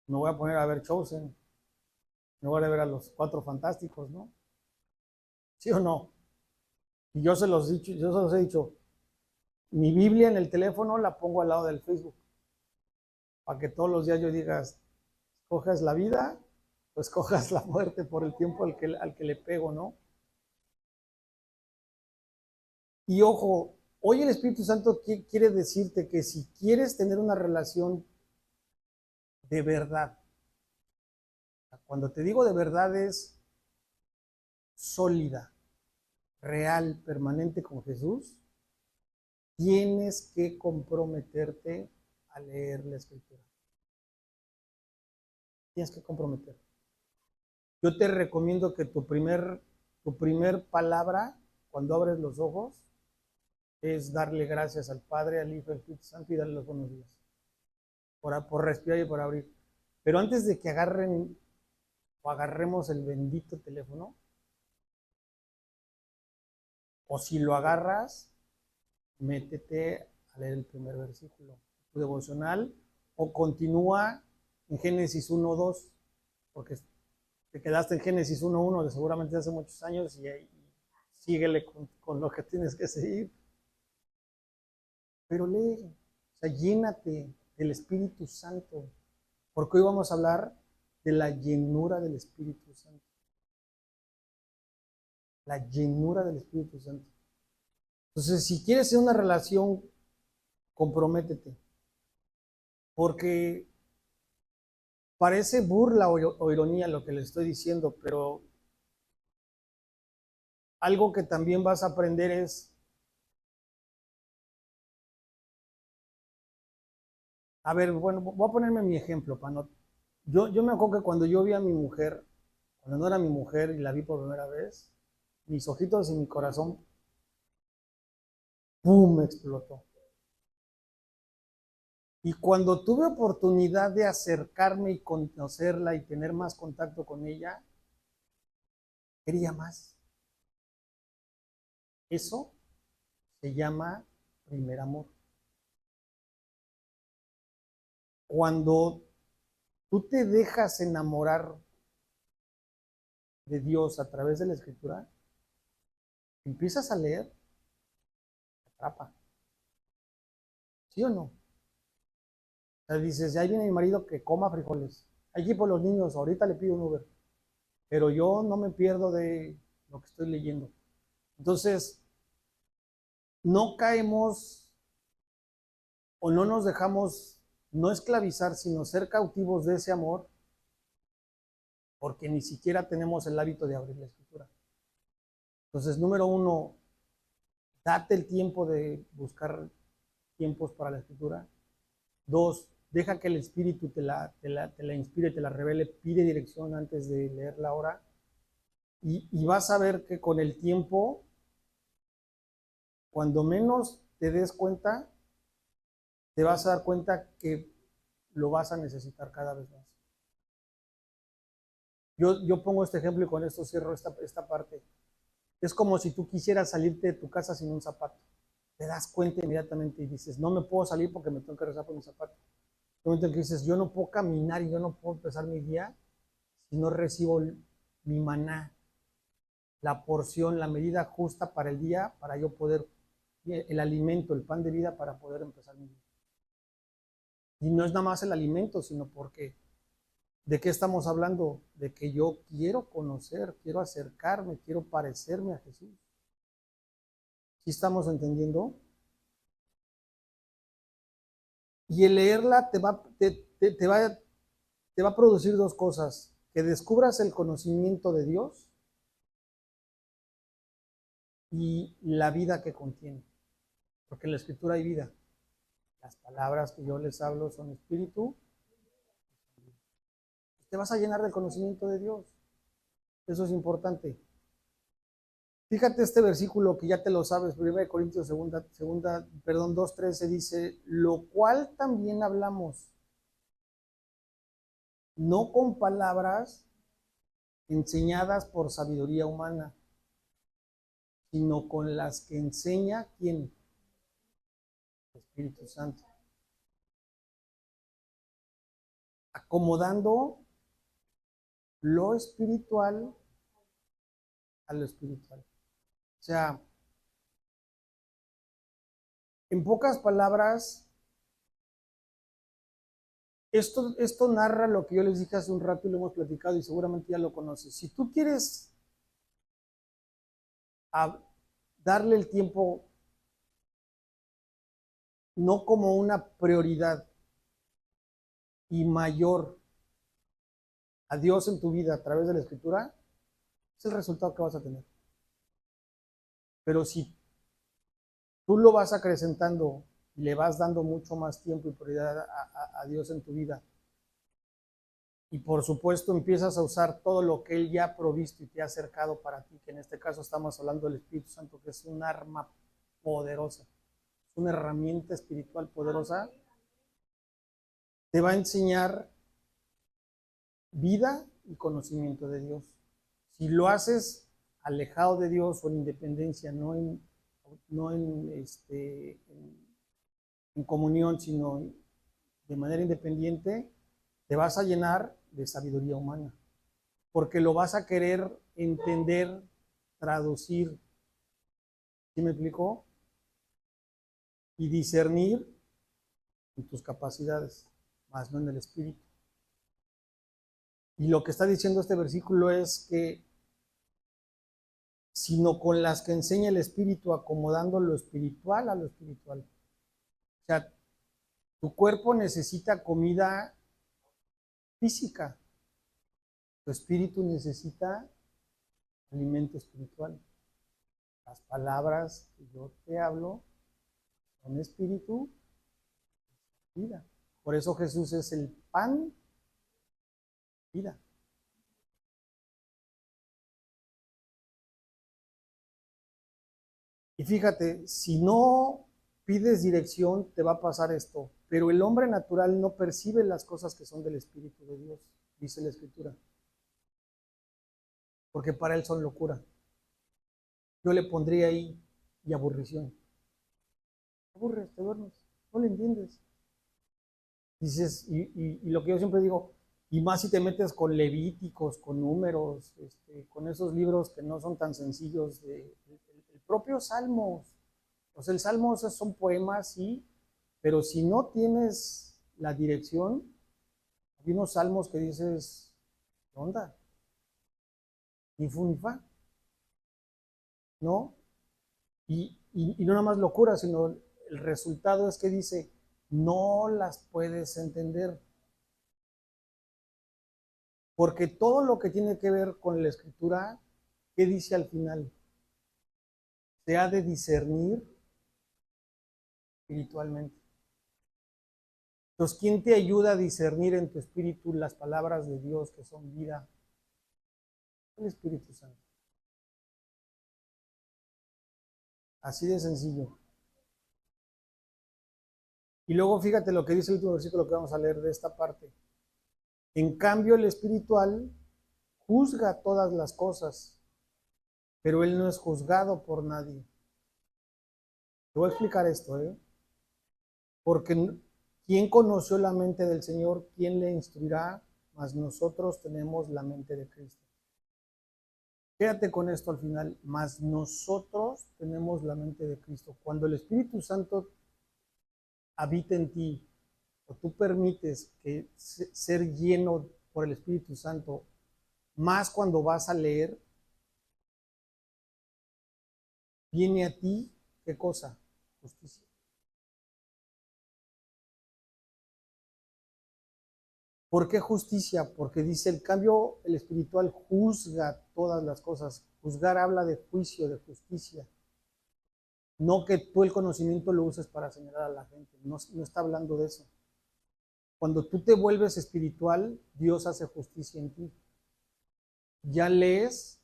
me voy a poner a ver Chosen, me voy a ver a los Cuatro Fantásticos, ¿no? ¿Sí o no? Y yo se los he dicho, mi Biblia en el teléfono la pongo al lado del Facebook, para que todos los días yo digas, escojas la vida, pues escojas la muerte por el tiempo al que le pego, ¿no? Y ojo, hoy el Espíritu Santo quiere decirte que si quieres tener una relación de verdad, cuando te digo de verdad es sólida, real, permanente con Jesús, tienes que comprometerte a leer la Escritura. Tienes que comprometerte. Yo te recomiendo que tu primer palabra, cuando abres los ojos, es darle gracias al Padre, al Hijo, al Espíritu Santo y darle los buenos días. Por respirar y por abrir. Pero antes de que agarremos el bendito teléfono, o si lo agarras, métete a leer el primer versículo, tu devocional, o continúa en Génesis 1:2, porque te quedaste en Génesis 1:1 de seguramente hace muchos años y síguele con lo que tienes que seguir. Pero lee, o sea, llénate del Espíritu Santo, porque hoy vamos a hablar de la llenura del Espíritu Santo. La llenura del Espíritu Santo. Entonces, si quieres hacer una relación, comprométete. Porque parece burla o ironía lo que les estoy diciendo, pero algo que también vas a aprender es, a ver, bueno, voy a ponerme mi ejemplo. Yo me acuerdo que cuando yo vi a mi mujer, cuando no era mi mujer y la vi por primera vez, mis ojitos y mi corazón, ¡pum!, explotó. Y cuando tuve oportunidad de acercarme y conocerla y tener más contacto con ella, quería más. Eso se llama primer amor. Cuando tú te dejas enamorar de Dios a través de la Escritura, empiezas a leer, te atrapa. ¿Sí o no? O sea, dices, ya viene mi marido que coma frijoles. Aquí por los niños, ahorita le pido un Uber. Pero yo no me pierdo de lo que estoy leyendo. Entonces, no caemos o no nos dejamos no esclavizar, sino ser cautivos de ese amor, porque ni siquiera tenemos el hábito de abrir la Escritura. Entonces, número uno, date el tiempo de buscar tiempos para la Escritura. Dos, deja que el Espíritu te la inspire, te la revele, pide dirección antes de leerla ahora. Y vas a ver que con el tiempo, cuando menos te des cuenta, te vas a dar cuenta que lo vas a necesitar cada vez más. Yo pongo este ejemplo y con esto cierro esta parte. Es como si tú quisieras salirte de tu casa sin un zapato. Te das cuenta inmediatamente y dices, no me puedo salir porque me tengo que regresar por mi zapato. El momento en que dices, yo no puedo caminar y yo no puedo empezar mi día si no recibo mi maná, la porción, la medida justa para el día, para yo poder, el alimento, el pan de vida para poder empezar mi día. Y no es nada más el alimento, sino porque, ¿de qué estamos hablando? De que yo quiero conocer, quiero acercarme, quiero parecerme a Jesús. ¿Sí estamos entendiendo? Y el leerla te va a producir dos cosas: que descubras el conocimiento de Dios y la vida que contiene. Porque en la Escritura hay vida. Las palabras que yo les hablo son espíritu. Te vas a llenar del conocimiento de Dios. Eso es importante. Fíjate este versículo que ya te lo sabes, 1 Corintios 2:13 dice, lo cual también hablamos, no con palabras enseñadas por sabiduría humana, sino con las que enseña ¿quién? El Espíritu Santo. Acomodando lo espiritual a lo espiritual. O sea, en pocas palabras, esto narra lo que yo les dije hace un rato y lo hemos platicado y seguramente ya lo conoces. Si tú quieres darle el tiempo no como una prioridad y mayor a Dios en tu vida a través de la Escritura, es el resultado que vas a tener. Pero si tú lo vas acrecentando y le vas dando mucho más tiempo y prioridad a Dios en tu vida, y por supuesto empiezas a usar todo lo que Él ya ha provisto y te ha acercado para ti, que en este caso estamos hablando del Espíritu Santo, que es un arma poderosa, es una herramienta espiritual poderosa, te va a enseñar vida y conocimiento de Dios. Si lo haces alejado de Dios o en independencia, no en comunión, sino de manera independiente, te vas a llenar de sabiduría humana, porque lo vas a querer entender, traducir, ¿sí me explicó? Y discernir en tus capacidades, más no en el espíritu. Y lo que está diciendo este versículo es que sino con las que enseña el espíritu, acomodando lo espiritual a lo espiritual. O sea, tu cuerpo necesita comida física, tu espíritu necesita alimento espiritual. Las palabras que yo te hablo son espíritu, vida. Por eso Jesús es el pan, vida. Y fíjate, si no pides dirección, te va a pasar esto. Pero el hombre natural no percibe las cosas que son del Espíritu de Dios, dice la Escritura. Porque para él son locura. Yo le pondría ahí y aburrición. Te aburres, te duermes, no le entiendes. Dices, y lo que yo siempre digo, y más si te metes con Levíticos, con Números, con esos libros que no son tan sencillos, el propio Salmos. O sea, el Salmos son poemas, sí, pero si no tienes la dirección, hay unos salmos que dices, ¿qué onda? Ni fu ni fa, ¿no? Y no nada más locura, sino el resultado es que dice, no las puedes entender. Porque todo lo que tiene que ver con la escritura, ¿qué dice al final? Se ha de discernir espiritualmente. Entonces, ¿quién te ayuda a discernir en tu espíritu las palabras de Dios que son vida? El Espíritu Santo. Así de sencillo. Y luego fíjate lo que dice el último versículo que vamos a leer de esta parte. En cambio, el espiritual juzga todas las cosas, pero él no es juzgado por nadie. Te voy a explicar esto, ¿eh? Porque ¿quién conoció la mente del Señor? ¿Quién le instruirá? Mas nosotros tenemos la mente de Cristo. Quédate con esto al final. Mas nosotros tenemos la mente de Cristo. Cuando el Espíritu Santo habita en ti, o tú permites que ser lleno por el Espíritu Santo, más cuando vas a leer, viene a ti, ¿qué cosa? Justicia. ¿Por qué justicia? Porque dice el cambio, el espiritual juzga todas las cosas. Juzgar habla de juicio, de justicia. No que tú el conocimiento lo uses para señalar a la gente. No, no está hablando de eso. Cuando tú te vuelves espiritual, Dios hace justicia en ti. Ya lees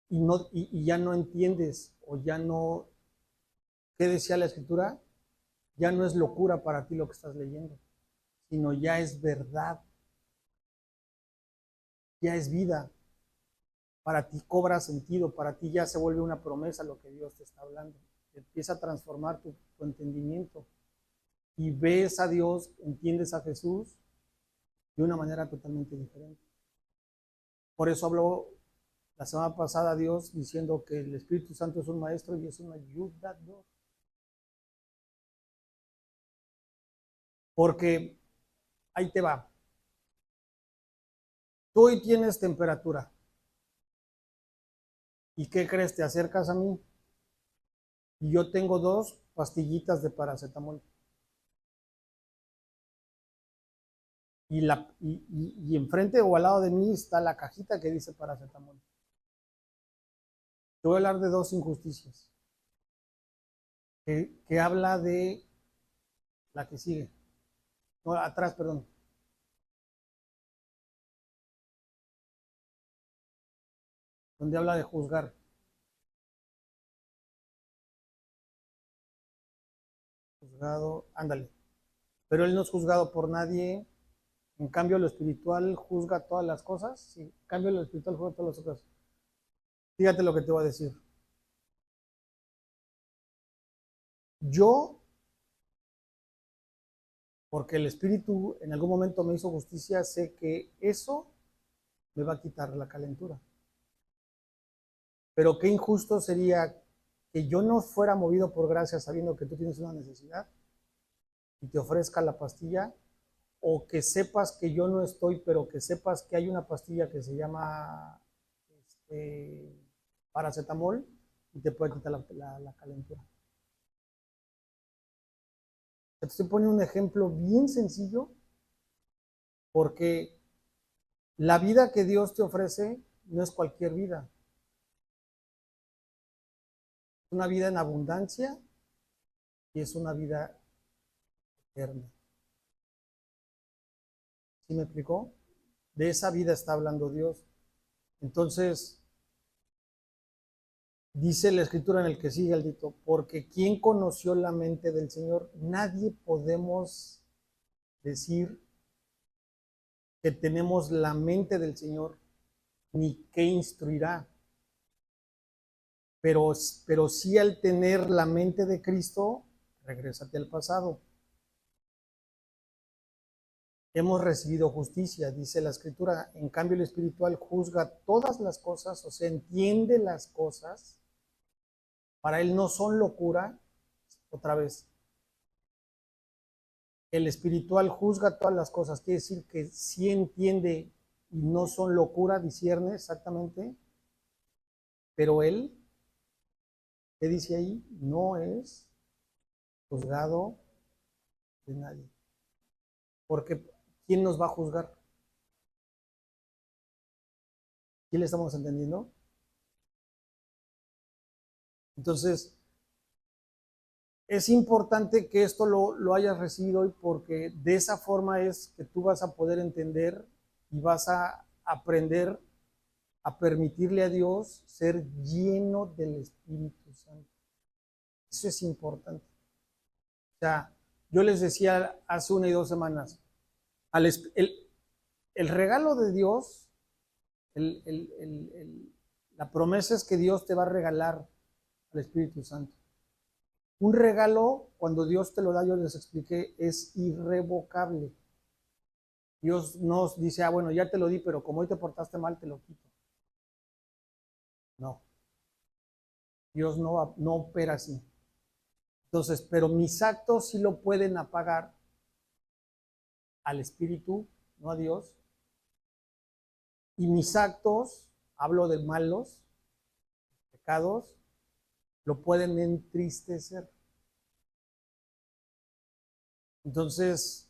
y ya no entiendes o ya no, ¿qué decía la escritura? Ya no es locura para ti lo que estás leyendo, sino ya es verdad, ya es vida. Para ti cobra sentido, para ti ya se vuelve una promesa lo que Dios te está hablando. Empieza a transformar tu entendimiento y ves a Dios, entiendes a Jesús de una manera totalmente diferente. Por eso habló la semana pasada Dios diciendo que el Espíritu Santo es un maestro y es un ayudador. Porque ahí te va. Tú hoy tienes temperatura. ¿Y qué crees? Te acercas a mí y yo tengo 2 pastillitas de paracetamol. Y enfrente o al lado de mí está la cajita que dice paracetamol. Te voy a hablar de 2 injusticias. Que habla de la que sigue. No, atrás, perdón. Donde habla de juzgar. Juzgado, ándale. Pero él no es juzgado por nadie. En cambio, lo espiritual juzga todas las cosas. Sí, en cambio, lo espiritual juzga todas las cosas. Fíjate lo que te voy a decir. Yo, porque el Espíritu en algún momento me hizo justicia, sé que eso me va a quitar la calentura. Pero qué injusto sería que yo no fuera movido por gracia sabiendo que tú tienes una necesidad y te ofrezca la pastilla, o que sepas que yo no estoy, pero que sepas que hay una pastilla que se llama paracetamol y te puede quitar la calentura. Te estoy poniendo un ejemplo bien sencillo porque la vida que Dios te ofrece no es cualquier vida. Es una vida en abundancia y es una vida eterna. ¿Sí me explicó? De esa vida está hablando Dios. Entonces, dice la escritura en el que sigue el dito, porque ¿quién conoció la mente del Señor? Nadie podemos decir que tenemos la mente del Señor, ni qué instruirá. Pero sí al tener la mente de Cristo, regrésate al pasado. Hemos recibido justicia, dice la escritura. En cambio, el espiritual juzga todas las cosas, o sea, entiende las cosas. Para él no son locura. Otra vez, el espiritual juzga todas las cosas. Quiere decir que sí entiende y no son locura, discierne exactamente. Pero él, ¿qué dice ahí? No es juzgado de nadie. Porque ¿quién nos va a juzgar? ¿Quién le estamos entendiendo? Entonces, es importante que esto lo hayas recibido hoy porque de esa forma es que tú vas a poder entender y vas a aprender a permitirle a Dios ser lleno del Espíritu Santo. Eso es importante. O sea, yo les decía hace 1 y 2 semanas, el regalo de Dios, la promesa es que Dios te va a regalar al Espíritu Santo. Un regalo, cuando Dios te lo da, yo les expliqué, es irrevocable. Dios nos dice, bueno, ya te lo di, pero como hoy te portaste mal, te lo quito. No. Dios no opera así. Entonces, pero mis actos sí lo pueden apagar al Espíritu, no a Dios. Y mis actos, hablo de malos, pecados, lo pueden entristecer. Entonces,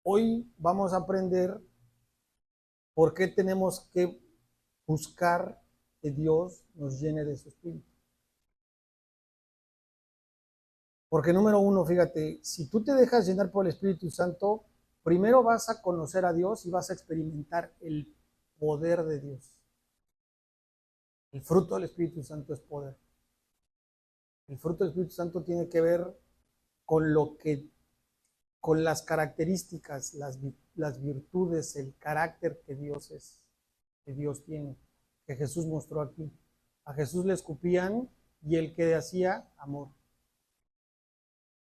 hoy vamos a aprender por qué tenemos que buscar que Dios nos llene de su Espíritu. Porque número uno, fíjate, si tú te dejas llenar por el Espíritu Santo, primero vas a conocer a Dios y vas a experimentar el poder de Dios. El fruto del Espíritu Santo es poder. El fruto del Espíritu Santo tiene que ver con con las características, las virtudes, el carácter que Dios es, que Dios tiene, que Jesús mostró aquí. A Jesús le escupían y el que hacía, amor.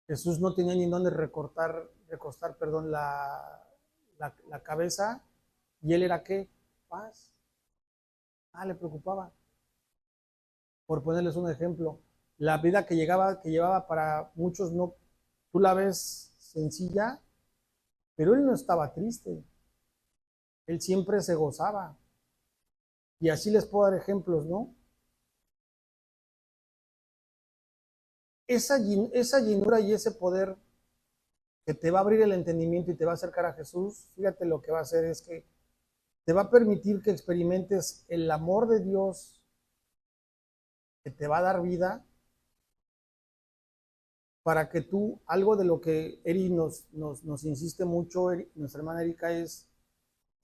Jesús no tenía ni dónde recostar la cabeza, y él era ¿qué? Paz. Le preocupaba. Por ponerles un ejemplo, la vida que llevaba para muchos, no, tú la ves sencilla, pero él no estaba triste. Él siempre se gozaba. Y así les puedo dar ejemplos, ¿no? Esa llenura y ese poder que te va a abrir el entendimiento y te va a acercar a Jesús, fíjate lo que va a hacer es que te va a permitir que experimentes el amor de Dios que te va a dar vida, para que tú, algo de lo que Eri nos insiste mucho, nuestra hermana Erika, es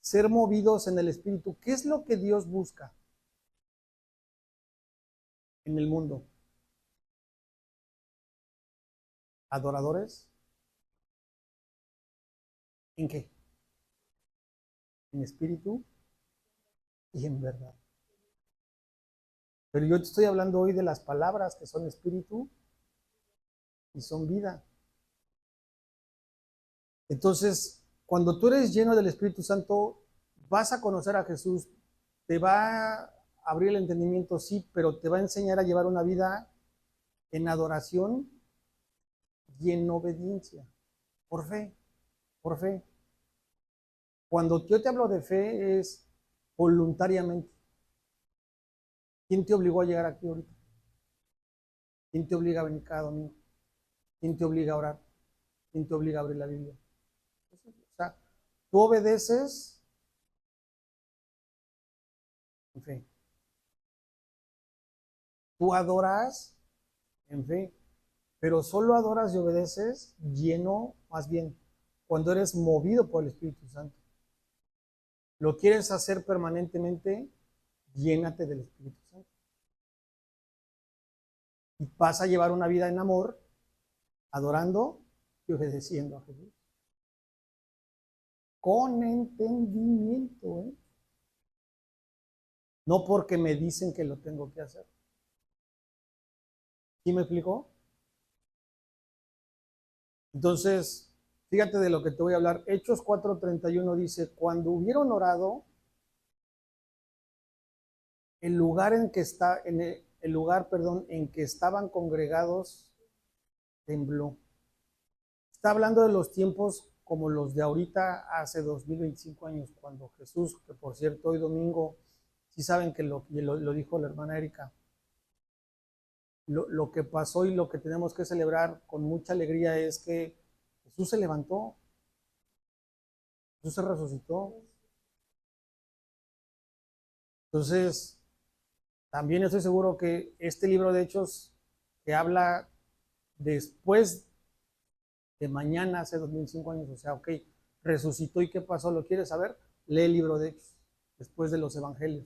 ser movidos en el Espíritu. ¿Qué es lo que Dios busca en el mundo? ¿Adoradores? ¿En qué? En espíritu y en verdad. Pero yo te estoy hablando hoy de las palabras que son espíritu y son vida. Entonces, cuando tú eres lleno del Espíritu Santo, vas a conocer a Jesús, te va a abrir el entendimiento, sí, pero te va a enseñar a llevar una vida en adoración y en obediencia, por fe, por fe. Cuando yo te hablo de fe es voluntariamente. ¿Quién te obligó a llegar aquí ahorita? ¿Quién te obliga a venir cada domingo? ¿Quién te obliga a orar? ¿Quién te obliga a abrir la Biblia? O sea, tú obedeces en fe. Tú adoras en fe, pero solo adoras y obedeces lleno, más bien, cuando eres movido por el Espíritu Santo. Lo quieres hacer permanentemente, llénate del Espíritu Santo. Y vas a llevar una vida en amor, adorando y obedeciendo a Jesús. Con entendimiento, ¿eh? No porque me dicen que lo tengo que hacer. ¿Sí me explicó? Entonces, fíjate de lo que te voy a hablar. Hechos 4:31 dice, cuando hubieron orado, el lugar en que estaban congregados tembló. Está hablando de los tiempos como los de ahorita, hace 2025 años, cuando Jesús, que por cierto hoy domingo, sí saben que lo dijo la hermana Erika, lo que pasó y lo que tenemos que celebrar con mucha alegría es que Jesús se levantó, Jesús se resucitó. Entonces, también estoy seguro que este libro de Hechos, que habla después de mañana, hace 2005 años, o sea, ok, resucitó y qué pasó, ¿lo quieres saber? Lee el libro de Hechos, después de los evangelios.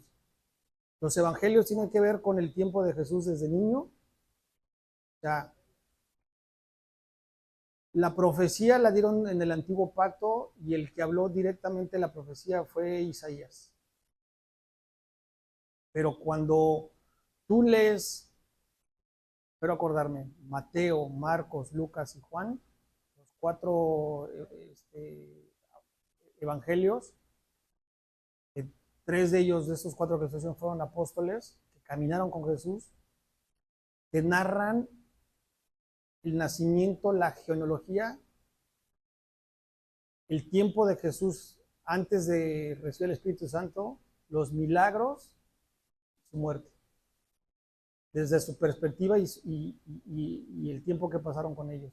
Los evangelios tienen que ver con el tiempo de Jesús desde niño sea, la profecía la dieron en el antiguo pacto y el que habló directamente la profecía fue Isaías. Pero cuando tú lees, espero acordarme, Mateo, Marcos, Lucas y Juan, los cuatro evangelios, tres de ellos, de estos cuatro que fueron apóstoles, que caminaron con Jesús, que narran el nacimiento, la genealogía, el tiempo de Jesús antes de recibir el Espíritu Santo, los milagros, su muerte, desde su perspectiva y el tiempo que pasaron con ellos.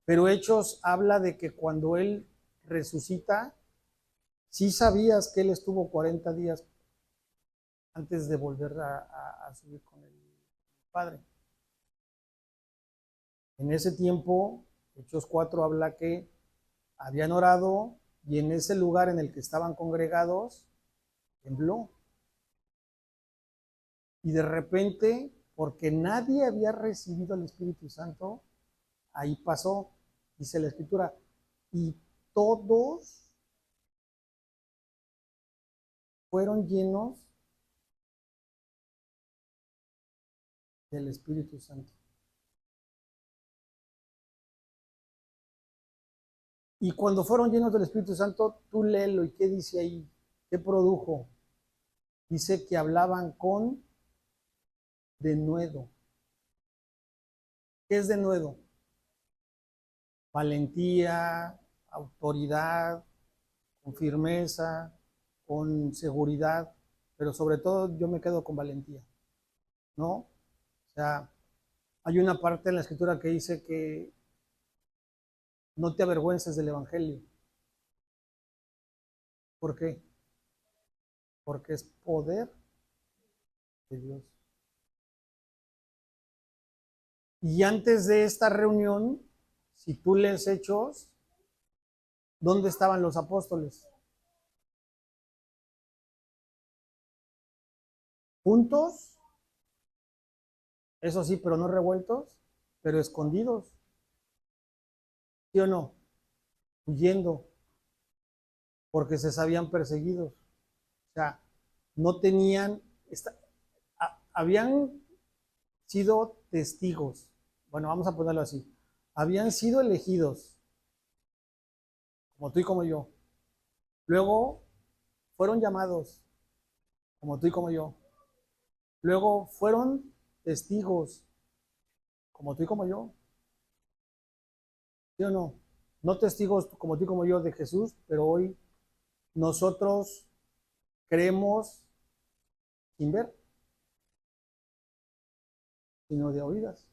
Pero Hechos habla de que cuando Él resucita, sí sabías que Él estuvo 40 días antes de volver a subir con el Padre. En ese tiempo, Hechos 4 habla que habían orado y en ese lugar en el que estaban congregados, tembló. Y de repente, porque nadie había recibido el Espíritu Santo, ahí pasó, dice la Escritura, y todos fueron llenos del Espíritu Santo. Y cuando fueron llenos del Espíritu Santo, tú léelo y qué dice ahí, qué produjo. Dice que hablaban con denuedo. ¿Qué es denuedo? Valentía, autoridad, con firmeza, con seguridad, pero sobre todo yo me quedo con valentía, ¿no? O sea, hay una parte en la Escritura que dice que no te avergüences del Evangelio. ¿Por qué? Porque es poder de Dios. Y antes de esta reunión, si tú lees Hechos, ¿dónde estaban los apóstoles? Juntos, eso sí, pero no revueltos, pero escondidos, ¿sí o no? Huyendo, porque se sabían perseguidos. O sea, no tenían, habían sido testigos, bueno, vamos a ponerlo así, habían sido elegidos, como tú y como yo. Luego fueron llamados, como tú y como yo. Luego fueron testigos, como tú y como yo. ¿Sí o no? No testigos como tú y como yo de Jesús, pero hoy nosotros creemos sin ver, sino de oídas.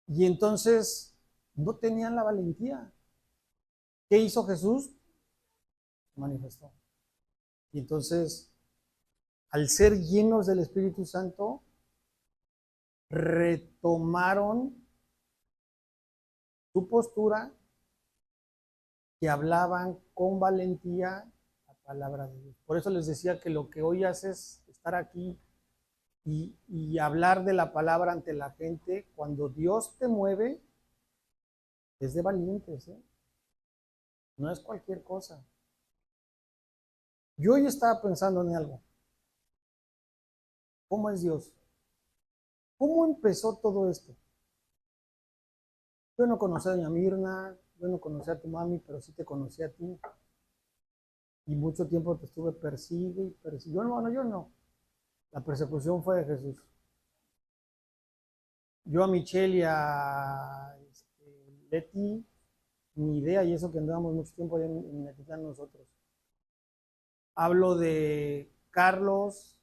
Y entonces no tenían la valentía. ¿Qué hizo Jesús? Manifestó. Y entonces, al ser llenos del Espíritu Santo, retomaron su postura y hablaban con valentía la palabra de Dios. Por eso les decía que lo que hoy haces estar aquí y hablar de la palabra ante la gente, cuando Dios te mueve, es de valientes, ¿eh? No es cualquier cosa. Yo hoy estaba pensando en algo. ¿Cómo es Dios? ¿Cómo empezó todo esto? Yo no conocí a doña Mirna, yo no conocí a tu mami, pero sí te conocí a ti. Y mucho tiempo te estuve persigue y persigue. Yo no. La persecución fue de Jesús. Yo a Michelle y a Leti, ni idea, y eso que andábamos mucho tiempo allá en Metitlán nosotros. Hablo de Carlos,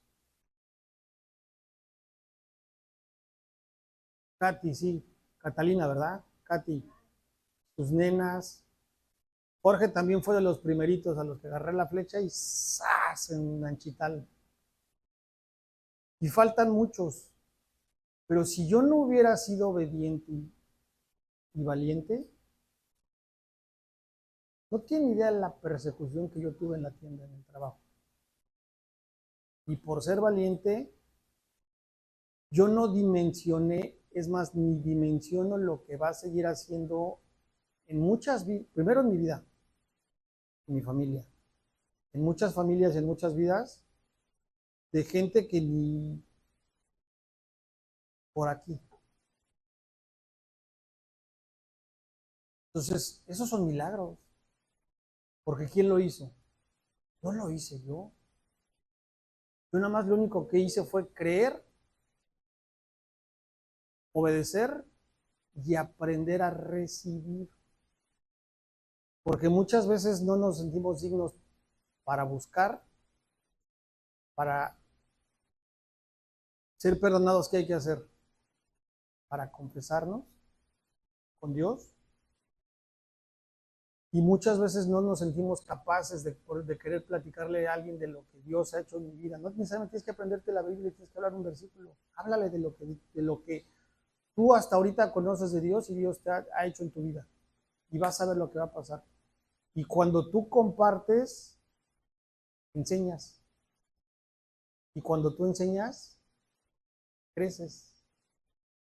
Katy, sí, Catalina, ¿verdad? Katy, sus nenas. Jorge también fue de los primeritos a los que agarré la flecha y ¡zas! En Nanchital. Y faltan muchos. Pero si yo no hubiera sido obediente y valiente, no tiene idea de la persecución que yo tuve en la tienda, en el trabajo. Y por ser valiente, Yo no dimensioné, es más, ni dimensiono lo que va a seguir haciendo en muchas vidas, primero en mi vida, en mi familia, en muchas familias, en muchas vidas, de gente que ni por aquí. Entonces, esos son milagros, porque ¿quién lo hizo? No lo hice yo. Yo nada más lo único que hice fue creer, obedecer y aprender a recibir. Porque muchas veces no nos sentimos dignos para buscar, para ser perdonados. ¿Qué hay que hacer? Para confesarnos con Dios. Y muchas veces no nos sentimos capaces de querer platicarle a alguien de lo que Dios ha hecho en mi vida. No necesariamente tienes que aprenderte la Biblia y tienes que hablar un versículo. Háblale de lo que tú hasta ahorita conoces de Dios y Dios te ha hecho en tu vida. Y vas a ver lo que va a pasar. Y cuando tú compartes, enseñas. Y cuando tú enseñas, creces,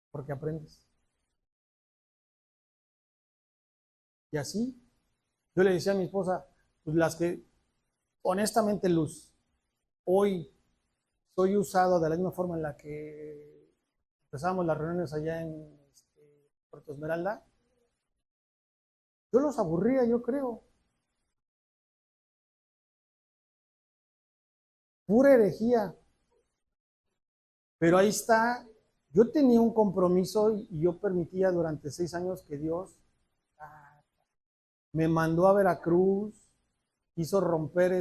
porque aprendes. Y así, yo le decía a mi esposa, pues las que, honestamente, Luz, hoy soy usado de la misma forma en la que empezábamos las reuniones allá en Puerto Esmeralda. Yo los aburría, yo creo. Pura herejía. Pero ahí está. Yo tenía un compromiso y yo permitía durante 6 años que Dios me mandó a Veracruz, hizo romper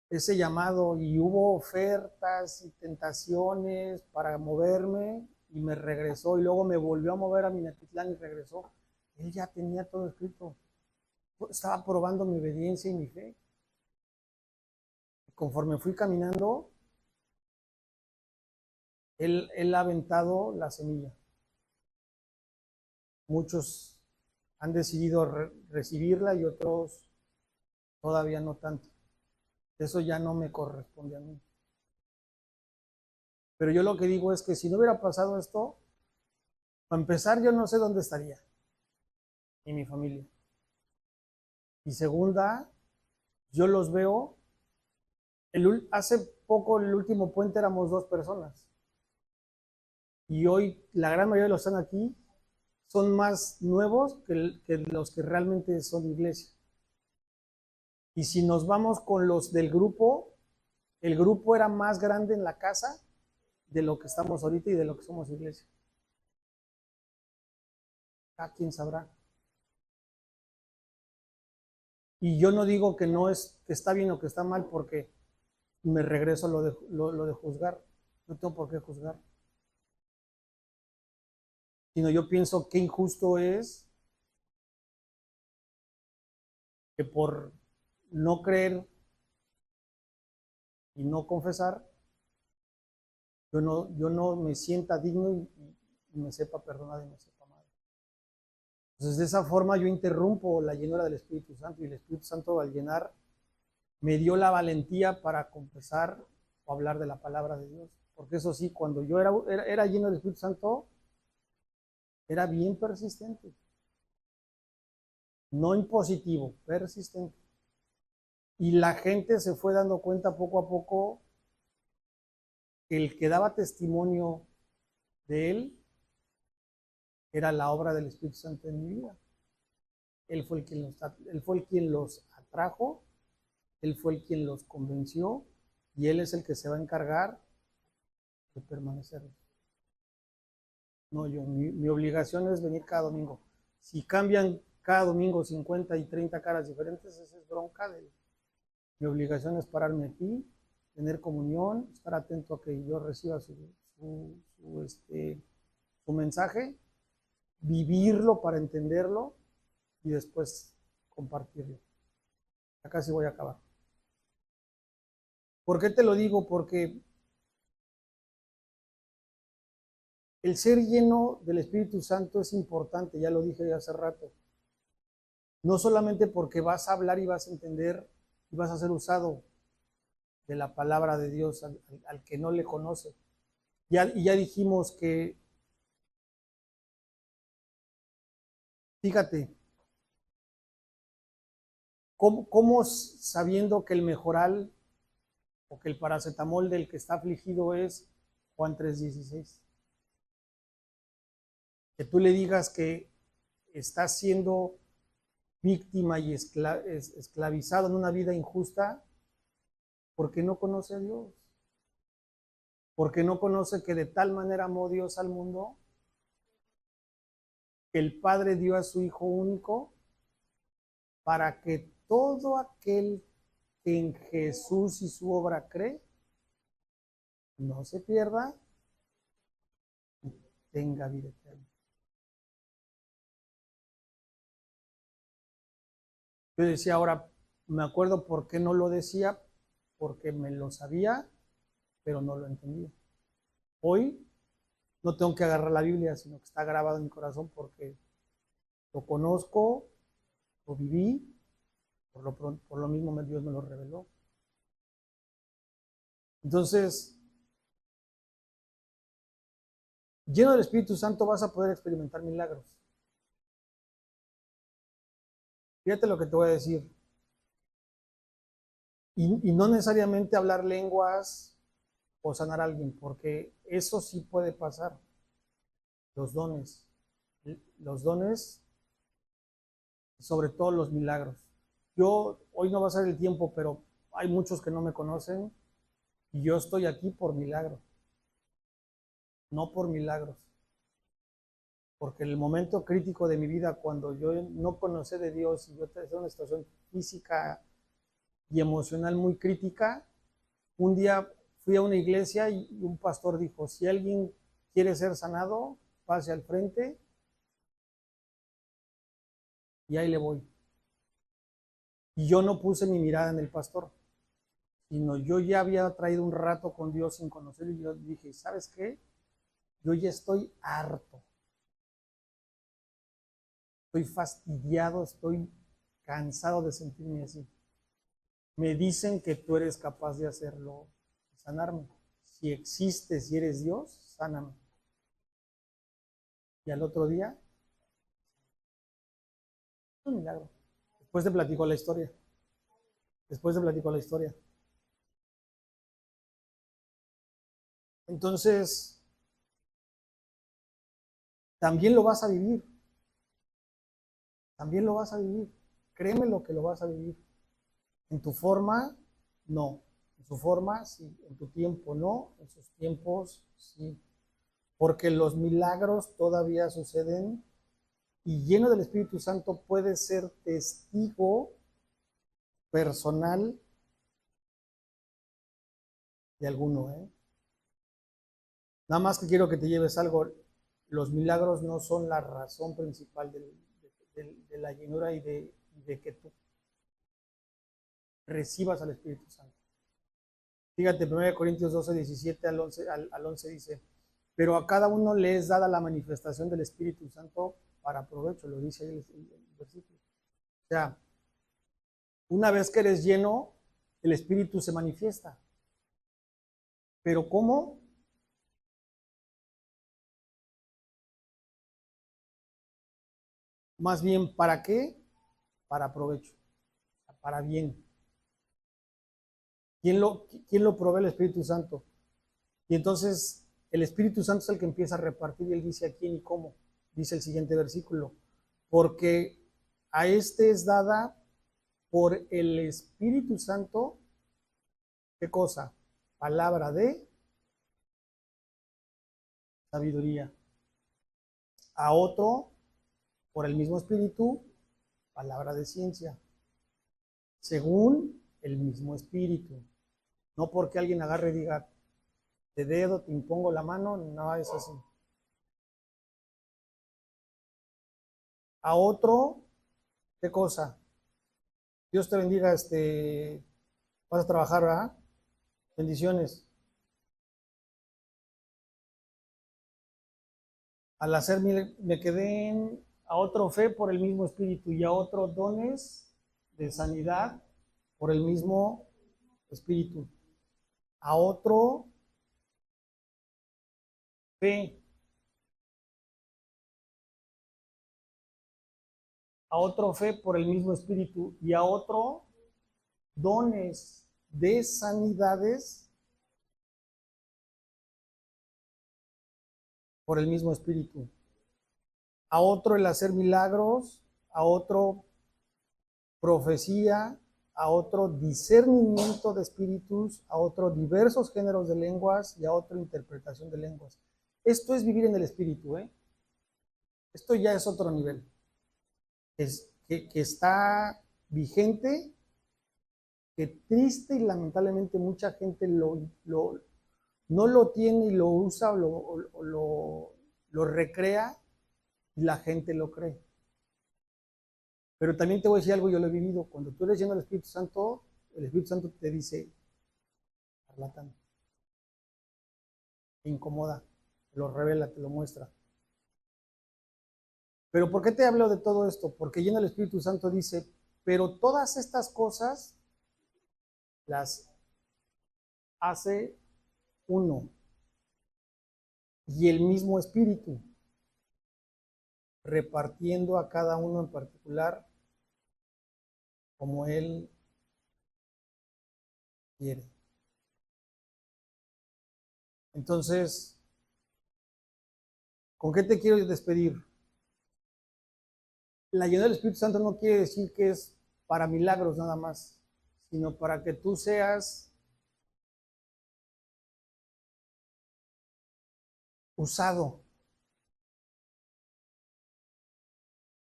ese llamado y hubo ofertas y tentaciones para moverme y me regresó y luego me volvió a mover a Minatitlán y regresó. Él ya tenía todo escrito. Estaba probando mi obediencia y mi fe. Conforme fui caminando, él ha aventado la semilla. Muchos han decidido recibirla y otros todavía no tanto. Eso ya no me corresponde a mí. Pero yo lo que digo es que si no hubiera pasado esto, para empezar yo no sé dónde estaría, ni mi familia. Y segunda, yo los veo, hace poco el último puente éramos 2 personas. Y hoy la gran mayoría de los que están aquí son más nuevos que los que realmente son iglesia. Y si nos vamos con los del grupo, el grupo era más grande en la casa de lo que estamos ahorita y de lo que somos iglesia. ¿A quién sabrá? Y yo no digo que no es, que está bien o que está mal, porque me regreso a lo de juzgar. No tengo por qué juzgar. Sino yo pienso que injusto es que por no creer y no confesar, yo no me sienta digno y me sepa perdonar y me sepa amar. Entonces, de esa forma yo interrumpo la llenura del Espíritu Santo y el Espíritu Santo al llenar me dio la valentía para confesar o hablar de la palabra de Dios. Porque eso sí, cuando yo era lleno del Espíritu Santo, era bien persistente. No impositivo, persistente. Y la gente se fue dando cuenta poco a poco que el que daba testimonio de él era la obra del Espíritu Santo en mi vida. Él fue el quien los atrajo, él fue el quien los convenció y él es el que se va a encargar de permanecer. No, mi obligación es venir cada domingo. Si cambian cada domingo 50 y 30 caras diferentes, esa es bronca de él. Mi obligación es pararme aquí, tener comunión, estar atento a que yo reciba su mensaje, vivirlo para entenderlo y después compartirlo. Ya casi voy a acabar. ¿Por qué te lo digo? Porque el ser lleno del Espíritu Santo es importante, ya lo dije hace rato. No solamente porque vas a hablar y vas a entender y vas a ser usado, de la palabra de Dios al que no le conoce. Y ya dijimos que, fíjate, ¿cómo sabiendo que el mejoral o que el paracetamol del que está afligido es Juan 3:16? Que tú le digas que está siendo víctima y esclavizado en una vida injusta porque no conoce a Dios, porque no conoce que de tal manera amó Dios al mundo que el Padre dio a su Hijo único para que todo aquel que en Jesús y su obra cree no se pierda y tenga vida eterna. Yo decía ahora, me acuerdo por qué no lo decía, porque me lo sabía, pero no lo entendía. Hoy no tengo que agarrar la Biblia, sino que está grabado en mi corazón porque lo conozco, lo viví, por lo mismo Dios me lo reveló. Entonces, lleno del Espíritu Santo vas a poder experimentar milagros. Fíjate lo que te voy a decir. Y no necesariamente hablar lenguas o sanar a alguien, porque eso sí puede pasar. Los dones, sobre todo los milagros. Hoy no va a ser el tiempo, pero hay muchos que no me conocen y yo estoy aquí por milagros, no por milagros. Porque el momento crítico de mi vida, cuando yo no conocí de Dios y yo estaba en una situación física y emocional muy crítica, un día fui a una iglesia y un pastor dijo, si alguien quiere ser sanado, pase al frente y ahí le voy. Y yo no puse mi mirada en el pastor, sino yo ya había traído un rato con Dios sin conocerlo y yo dije, ¿sabes qué? Yo ya estoy harto. Estoy fastidiado, estoy cansado de sentirme así. Me dicen que tú eres capaz de hacerlo, sanarme. Si existes y eres Dios, sáname. Y al otro día, es un milagro. Después te platico la historia. Entonces, también lo vas a vivir. También lo vas a vivir. Créeme lo que lo vas a vivir. En tu forma, no. En su forma, sí. En tu tiempo, no. En sus tiempos, sí. Porque los milagros todavía suceden y lleno del Espíritu Santo puedes ser testigo personal de alguno, ¿eh? Nada más que quiero que te lleves algo. Los milagros no son la razón principal de la llenura y de que tú recibas al Espíritu Santo. Fíjate, 1 Corintios 12, 17 al 11 dice, pero a cada uno le es dada la manifestación del Espíritu Santo para provecho, lo dice ahí el versículo. O sea, una vez que eres lleno, el Espíritu se manifiesta. ¿Pero cómo? Más bien, ¿para qué? Para provecho, para bien. ¿Quién lo provee? El Espíritu Santo. Y entonces el Espíritu Santo es el que empieza a repartir y él dice a quién y cómo. Dice el siguiente versículo. Porque a este es dada por el Espíritu Santo, ¿qué cosa? Palabra de sabiduría. A otro, por el mismo Espíritu, palabra de ciencia. Según el mismo Espíritu. No porque alguien agarre y diga, de dedo te impongo la mano, no es así. A otro, ¿qué cosa? Dios te bendiga, vas a trabajar, ¿verdad? Bendiciones. Al hacer me quedé a otro fe por el mismo Espíritu y a otros dones de sanidad por el mismo Espíritu. a otro fe, a otro fe por el mismo Espíritu y a otro dones de sanidades por el mismo Espíritu, a otro el hacer milagros, a otro profecía, a otro discernimiento de espíritus, a otro diversos géneros de lenguas y a otro interpretación de lenguas. Esto es vivir en el Espíritu, ¿eh? Esto ya es otro nivel, que está vigente, que triste y lamentablemente mucha gente no lo tiene y lo usa lo recrea y la gente lo cree. Pero también te voy a decir algo, yo lo he vivido. Cuando tú eres lleno del Espíritu Santo, el Espíritu Santo te dice, charlatán, te incomoda, te lo revela, te lo muestra. Pero ¿por qué te hablo de todo esto? Porque lleno del Espíritu Santo dice, pero todas estas cosas las hace uno y el mismo Espíritu, repartiendo a cada uno en particular como Él quiere. Entonces, ¿con qué te quiero despedir? La llenura del Espíritu Santo no quiere decir que es para milagros nada más, sino para que tú seas usado,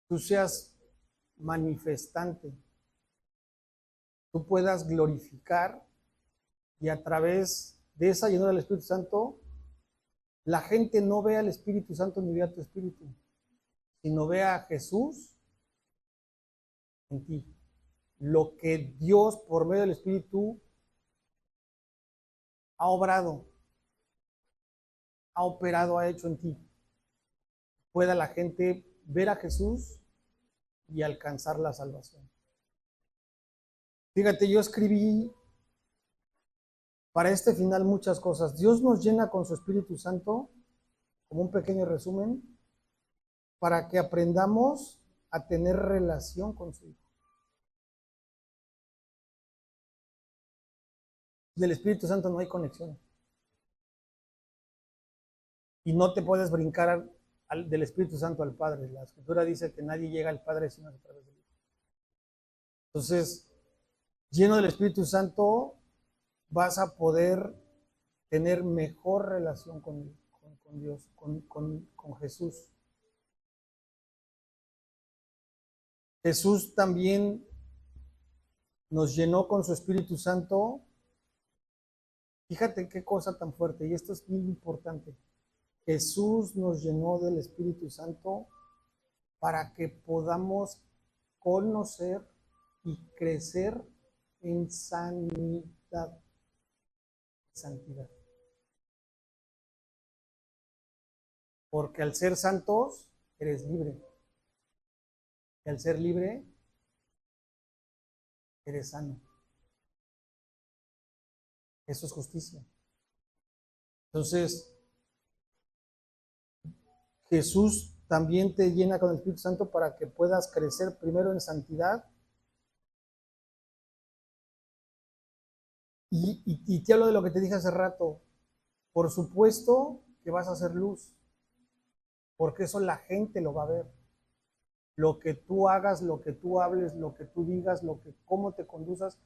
tú seas manifestante, tú puedas glorificar y a través de esa llenura del Espíritu Santo, la gente no ve al Espíritu Santo ni ve a tu Espíritu, sino ve a Jesús en ti. Lo que Dios por medio del Espíritu ha obrado, ha operado, ha hecho en ti. Pueda la gente ver a Jesús y alcanzar la salvación. Fíjate, yo escribí para este final muchas cosas. Dios nos llena con su Espíritu Santo, como un pequeño resumen, para que aprendamos a tener relación con su Hijo. Del Espíritu Santo no hay conexión. Y no te puedes brincar del Espíritu Santo al Padre. La Escritura dice que nadie llega al Padre sino a través del Hijo. Entonces, lleno del Espíritu Santo, vas a poder tener mejor relación con Dios, con Jesús. Jesús también nos llenó con su Espíritu Santo. Fíjate qué cosa tan fuerte, y esto es muy importante. Jesús nos llenó del Espíritu Santo para que podamos conocer y crecer en santidad. Porque al ser santos, eres libre. Y al ser libre, eres sano. Eso es justicia. Entonces, Jesús también te llena con el Espíritu Santo para que puedas crecer primero en santidad. Y te hablo de lo que te dije hace rato. Por supuesto que vas a hacer luz, porque eso la gente lo va a ver. Lo que tú hagas, lo que tú hables, lo que tú digas, cómo te conduzcas,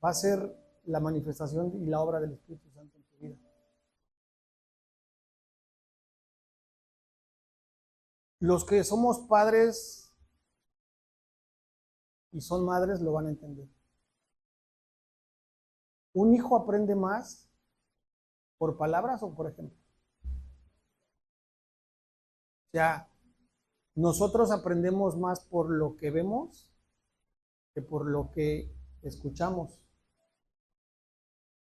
va a ser la manifestación y la obra del Espíritu Santo en tu vida. Los que somos padres y son madres lo van a entender. Un hijo aprende más por palabras o por ejemplo. O sea, nosotros aprendemos más por lo que vemos que por lo que escuchamos.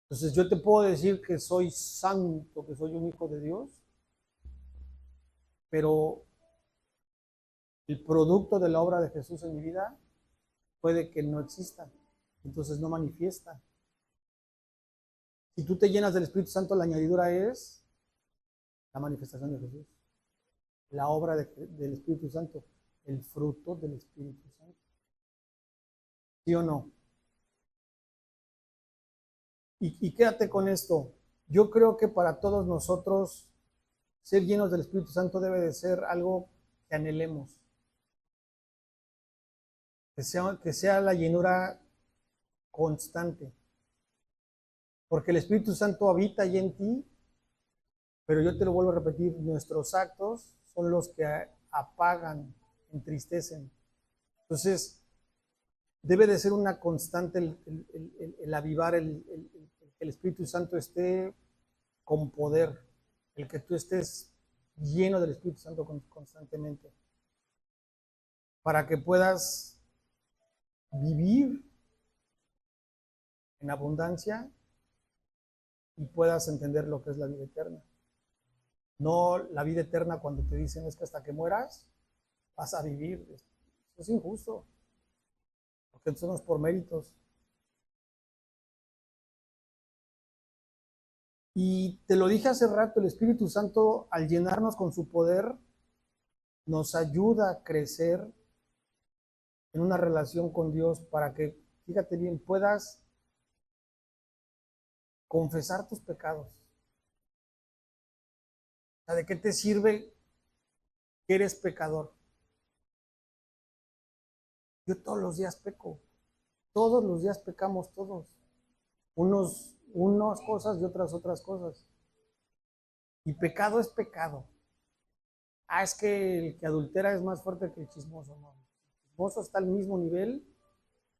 Entonces yo te puedo decir que soy santo, que soy un hijo de Dios, pero el producto de la obra de Jesús en mi vida puede que no exista, entonces no manifiesta. Si tú te llenas del Espíritu Santo, la añadidura es la manifestación de Jesús, la obra del Espíritu Santo, el fruto del Espíritu Santo. ¿Sí o no? Y quédate con esto. Yo creo que para todos nosotros ser llenos del Espíritu Santo debe de ser algo que anhelemos. Que sea la llenura constante. Porque el Espíritu Santo habita ya en ti, pero yo te lo vuelvo a repetir, nuestros actos son los que apagan, entristecen. Entonces, debe de ser una constante el avivar, que el Espíritu Santo esté con poder, el que tú estés lleno del Espíritu Santo constantemente, para que puedas vivir en abundancia y puedas entender lo que es la vida eterna. No la vida eterna cuando te dicen es que hasta que mueras vas a vivir. Eso es injusto, porque eso no es por méritos. Y te lo dije hace rato, el Espíritu Santo, al llenarnos con su poder, nos ayuda a crecer en una relación con Dios para que, fíjate bien, puedas confesar tus pecados. O sea, ¿de qué te sirve que eres pecador? Yo todos los días peco. Todos los días pecamos todos. Unas cosas y otras cosas. Y pecado es pecado. Es que el que adultera es más fuerte que el chismoso. No. El chismoso está al mismo nivel,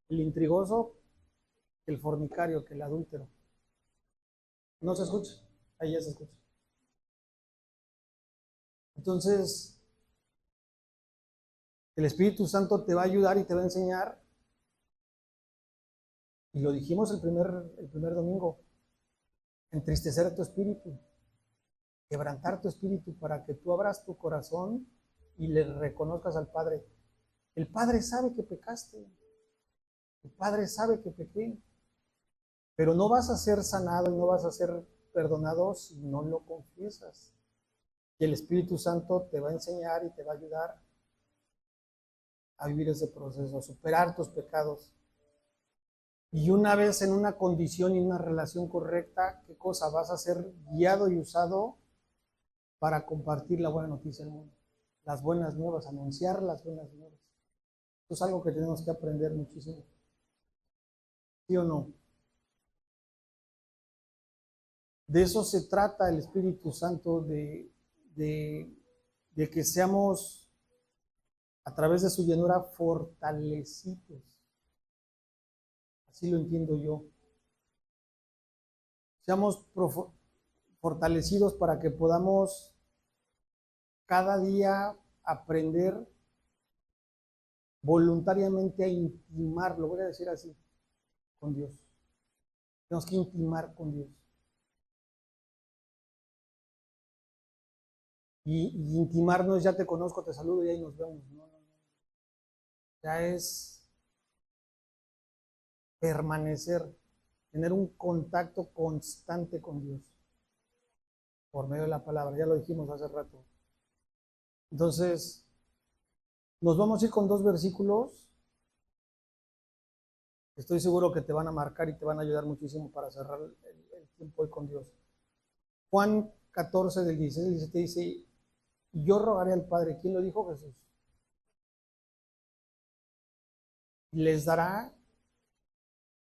el intrigoso, que el fornicario, que el adúltero. ¿No se escucha? Ahí ya se escucha. Entonces, el Espíritu Santo te va a ayudar y te va a enseñar. Y lo dijimos el primer domingo. Entristecer tu espíritu. Quebrantar tu espíritu para que tú abras tu corazón y le reconozcas al Padre. El Padre sabe que pecaste. El Padre sabe que pequé. Pero no vas a ser sanado y no vas a ser perdonado si no lo confiesas. Y el Espíritu Santo te va a enseñar y te va a ayudar a vivir ese proceso, a superar tus pecados. Y una vez en una condición y una relación correcta, ¿qué cosa? Vas a ser guiado y usado para compartir la buena noticia al mundo. Las buenas nuevas, anunciar las buenas nuevas. Esto es algo que tenemos que aprender muchísimo. ¿Sí o no? De eso se trata el Espíritu Santo, de que seamos, a través de su llenura, fortalecidos. Así lo entiendo yo. Seamos fortalecidos para que podamos cada día aprender voluntariamente a intimar, lo voy a decir así, con Dios. Tenemos que intimar con Dios. Y intimar no es ya te conozco, te saludo y ahí nos vemos. No. Ya es permanecer, tener un contacto constante con Dios por medio de la palabra. Ya lo dijimos hace rato. Entonces, nos vamos a ir con 2 versículos. Estoy seguro que te van a marcar y te van a ayudar muchísimo para cerrar el tiempo hoy con Dios. Juan 14 del 16 al 17 dice, yo rogaré al Padre. ¿Quién lo dijo? Jesús. Les dará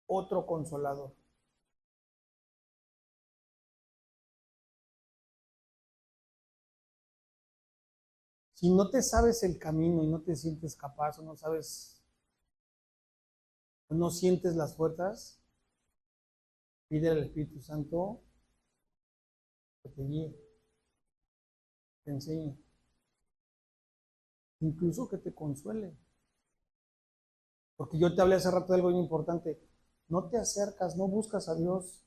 otro consolador. Si no te sabes el camino y no te sientes capaz o no sabes, no sientes las fuerzas, pide al Espíritu Santo que te guíe, te enseñe, incluso que te consuele. Porque yo te hablé hace rato de algo muy importante. No te acercas, no buscas a Dios,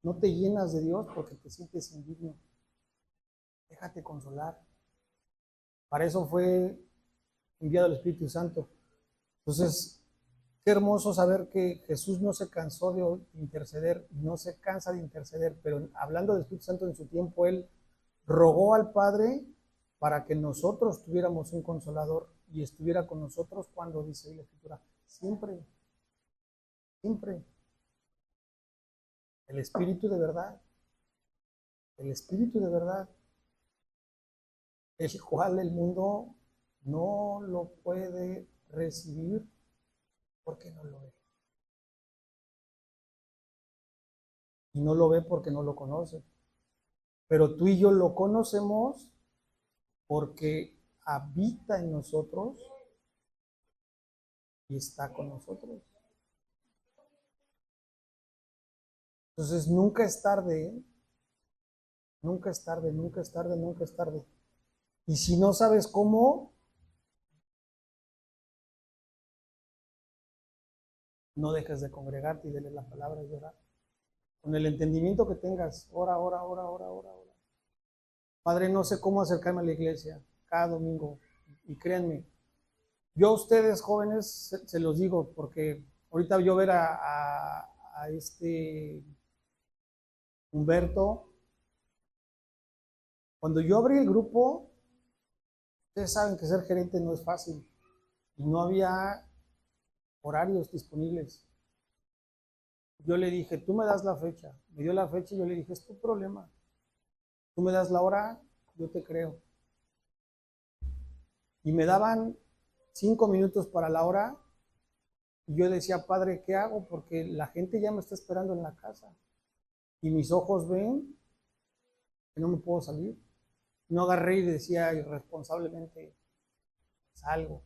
no te llenas de Dios porque te sientes indigno. Déjate consolar. Para eso fue enviado el Espíritu Santo. Entonces, Qué hermoso saber que Jesús no se cansó de interceder, no se cansa de interceder, pero hablando del Espíritu Santo en su tiempo, Él rogó al Padre para que nosotros tuviéramos un consolador y estuviera con nosotros cuando dice la Escritura, siempre, siempre, el Espíritu de verdad, el Espíritu de verdad, el cual el mundo no lo puede recibir porque no lo ve. Y no lo ve porque no lo conoce. Pero tú y yo lo conocemos porque habita en nosotros y está con nosotros. Entonces nunca es tarde, ¿eh? Nunca es tarde, nunca es tarde, nunca es tarde. Y si no sabes cómo, no dejes de congregarte y de leer la palabra y orar. Con el entendimiento que tengas, ora, ora, ora, ora, ora, ora. Padre, no sé cómo acercarme a la iglesia cada domingo. Y créanme, yo a ustedes jóvenes se los digo, porque ahorita yo ver a este Humberto, cuando yo abrí el grupo, ustedes saben que ser gerente no es fácil. Y no había horarios disponibles. Yo le dije, tú me das la fecha. Me dio la fecha y yo le dije, es tu problema. Tú me das la hora, yo te creo. Y me daban 5 minutos para la hora y yo decía, Padre, ¿qué hago? Porque la gente ya me está esperando en la casa y mis ojos ven que no me puedo salir. No agarré y decía irresponsablemente, salgo,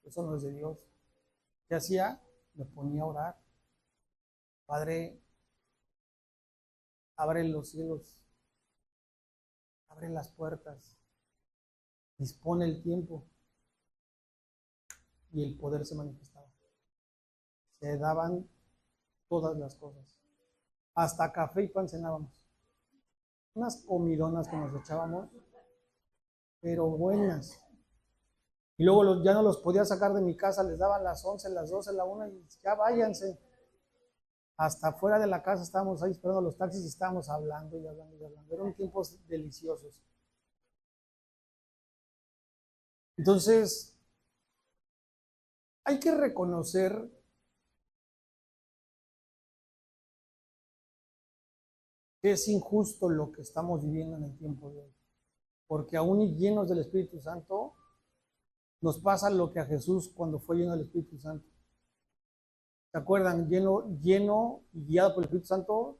eso no es de Dios. ¿Qué hacía? Me ponía a orar. Padre, abre los cielos, abre las puertas, dispone el tiempo y el poder se manifestaba. Se daban todas las cosas. Hasta café y pan cenábamos. Unas comidonas que nos echábamos, pero buenas. Y luego ya no los podía sacar de mi casa, les daban las 11, las 12, la 1 y ya váyanse. Hasta fuera de la casa estábamos ahí esperando los taxis y estábamos hablando y hablando y hablando. Eran tiempos deliciosos. Entonces, hay que reconocer que es injusto lo que estamos viviendo en el tiempo de hoy. Porque aún y llenos del Espíritu Santo, nos pasa lo que a Jesús cuando fue lleno del Espíritu Santo. ¿Se acuerdan? Lleno y guiado por el Espíritu Santo,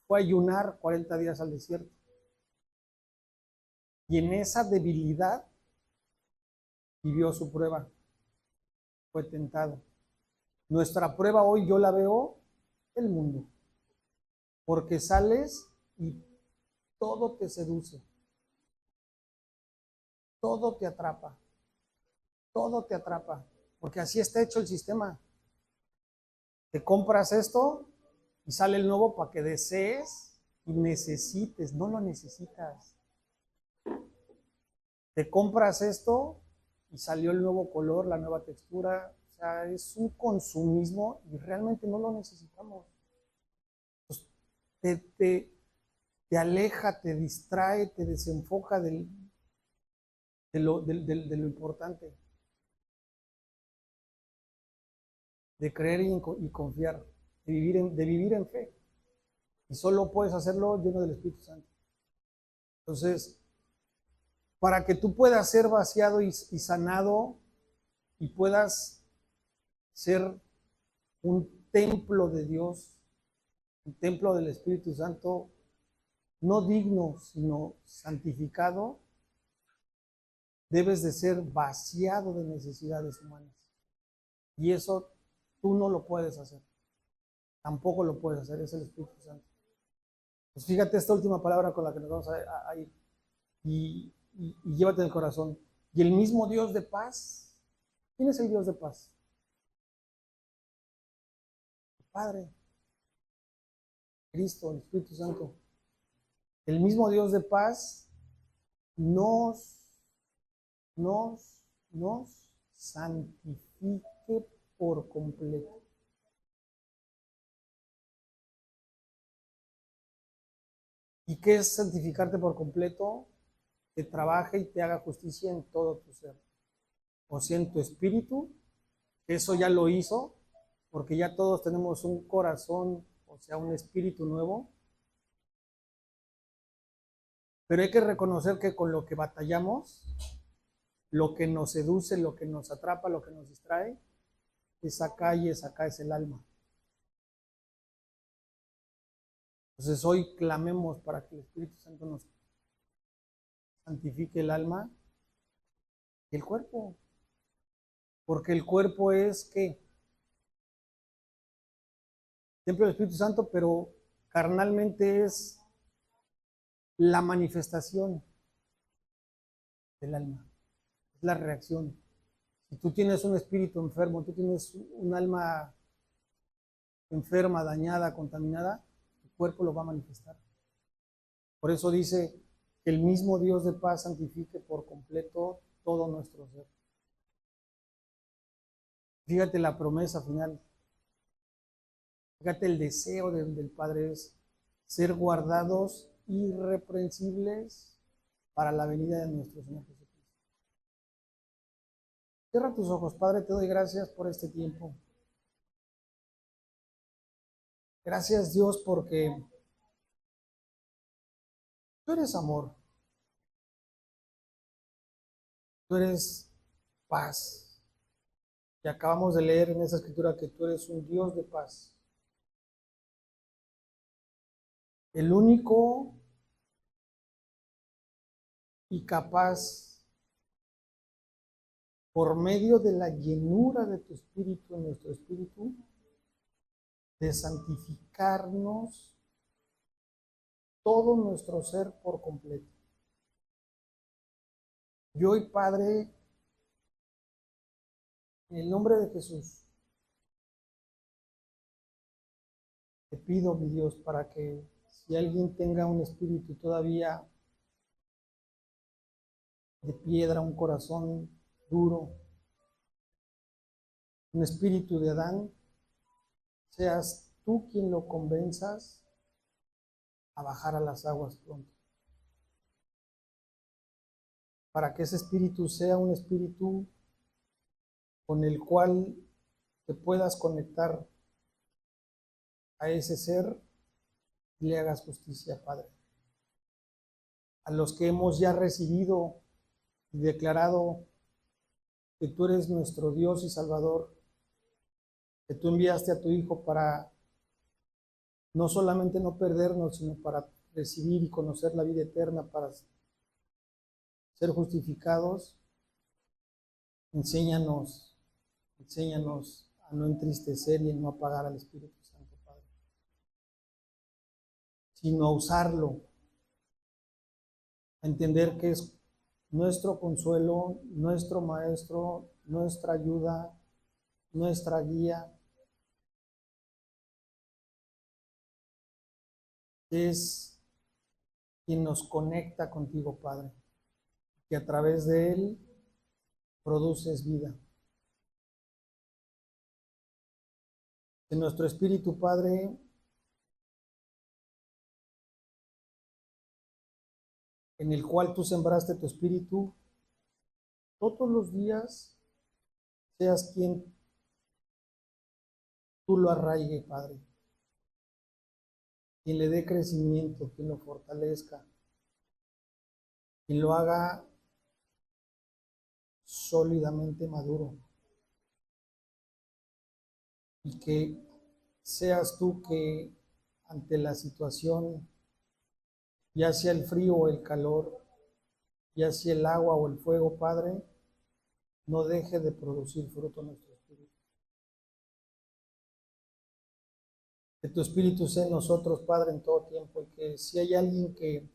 fue a ayunar 40 días al desierto. Y en esa debilidad vivió su prueba. Fue tentado. Nuestra prueba hoy yo la veo el mundo. Porque sales y todo te seduce. Todo te atrapa. Todo te atrapa. Porque así está hecho el sistema. Te compras esto y sale el nuevo para que desees y necesites. No lo necesitas. Te compras esto y salió el nuevo color, la nueva textura. O sea, es un consumismo y realmente no lo necesitamos. Pues te aleja, te distrae, te desenfoca de lo importante. De creer y confiar, de vivir en fe. Y solo puedes hacerlo lleno del Espíritu Santo. Entonces, para que tú puedas ser vaciado y sanado y puedas ser un templo de Dios, un templo del Espíritu Santo, no digno, sino santificado, debes de ser vaciado de necesidades humanas. Y eso tú no lo puedes hacer. Tampoco lo puedes hacer, es el Espíritu Santo. Pues fíjate esta última palabra con la que nos vamos a ir. Y llévate en el corazón. Y el mismo Dios de paz. ¿Quién es el Dios de paz? El Padre, Cristo, el Espíritu Santo. El mismo Dios de paz nos santifique por completo. ¿Y qué es santificarte por completo? Que trabaje y te haga justicia en todo tu ser. O sea, en tu espíritu, que eso ya lo hizo, porque ya todos tenemos un corazón, o sea, un espíritu nuevo. Pero hay que reconocer que con lo que batallamos, lo que nos seduce, lo que nos atrapa, lo que nos distrae, es acá y es acá, es el alma. Entonces hoy clamemos para que el Espíritu Santo nos santifique el alma y el cuerpo. Porque el cuerpo es, ¿qué? Templo del Espíritu Santo, pero carnalmente es la manifestación del alma. Es la reacción. Si tú tienes un espíritu enfermo, tú tienes un alma enferma, dañada, contaminada, tu cuerpo lo va a manifestar. Por eso dice que el mismo Dios de paz santifique por completo todo nuestro ser. Fíjate la promesa final. Fíjate el deseo del Padre es ser guardados irreprensibles para la venida de nuestro Señor Jesucristo. Cierra tus ojos, Padre, te doy gracias por este tiempo. Gracias, Dios, porque tú eres amor, tú eres paz. Y acabamos de leer en esa escritura que tú eres un Dios de paz. El único y capaz, por medio de la llenura de tu espíritu en nuestro espíritu, de santificarnos todo nuestro ser por completo. Y hoy, Padre, en el nombre de Jesús, te pido, mi Dios, para que si alguien tenga un espíritu todavía de piedra, un corazón duro, un espíritu de Adán, seas tú quien lo convenzas a bajar a las aguas pronto. Para que ese espíritu sea un espíritu con el cual te puedas conectar a ese ser y le hagas justicia, Padre. A los que hemos ya recibido y declarado que tú eres nuestro Dios y Salvador, que tú enviaste a tu Hijo para no solamente no perdernos, sino para recibir y conocer la vida eterna, para ser justificados. Enséñanos, enséñanos a no entristecer y a no apagar al Espíritu Santo, Padre, sino a usarlo, a entender que es nuestro consuelo, nuestro maestro, nuestra ayuda, nuestra guía, es quien nos conecta contigo, Padre, que a través de él produces vida. En nuestro espíritu, Padre, en el cual tú sembraste tu espíritu, todos los días seas quien tú lo arraigue, Padre, quien le dé crecimiento, quien lo fortalezca, quien lo haga sólidamente maduro, y que seas tú que ante la situación, ya sea el frío o el calor, ya sea el agua o el fuego, Padre, no deje de producir fruto en nuestro espíritu. Que tu espíritu sea en nosotros, Padre, en todo tiempo, y que si hay alguien que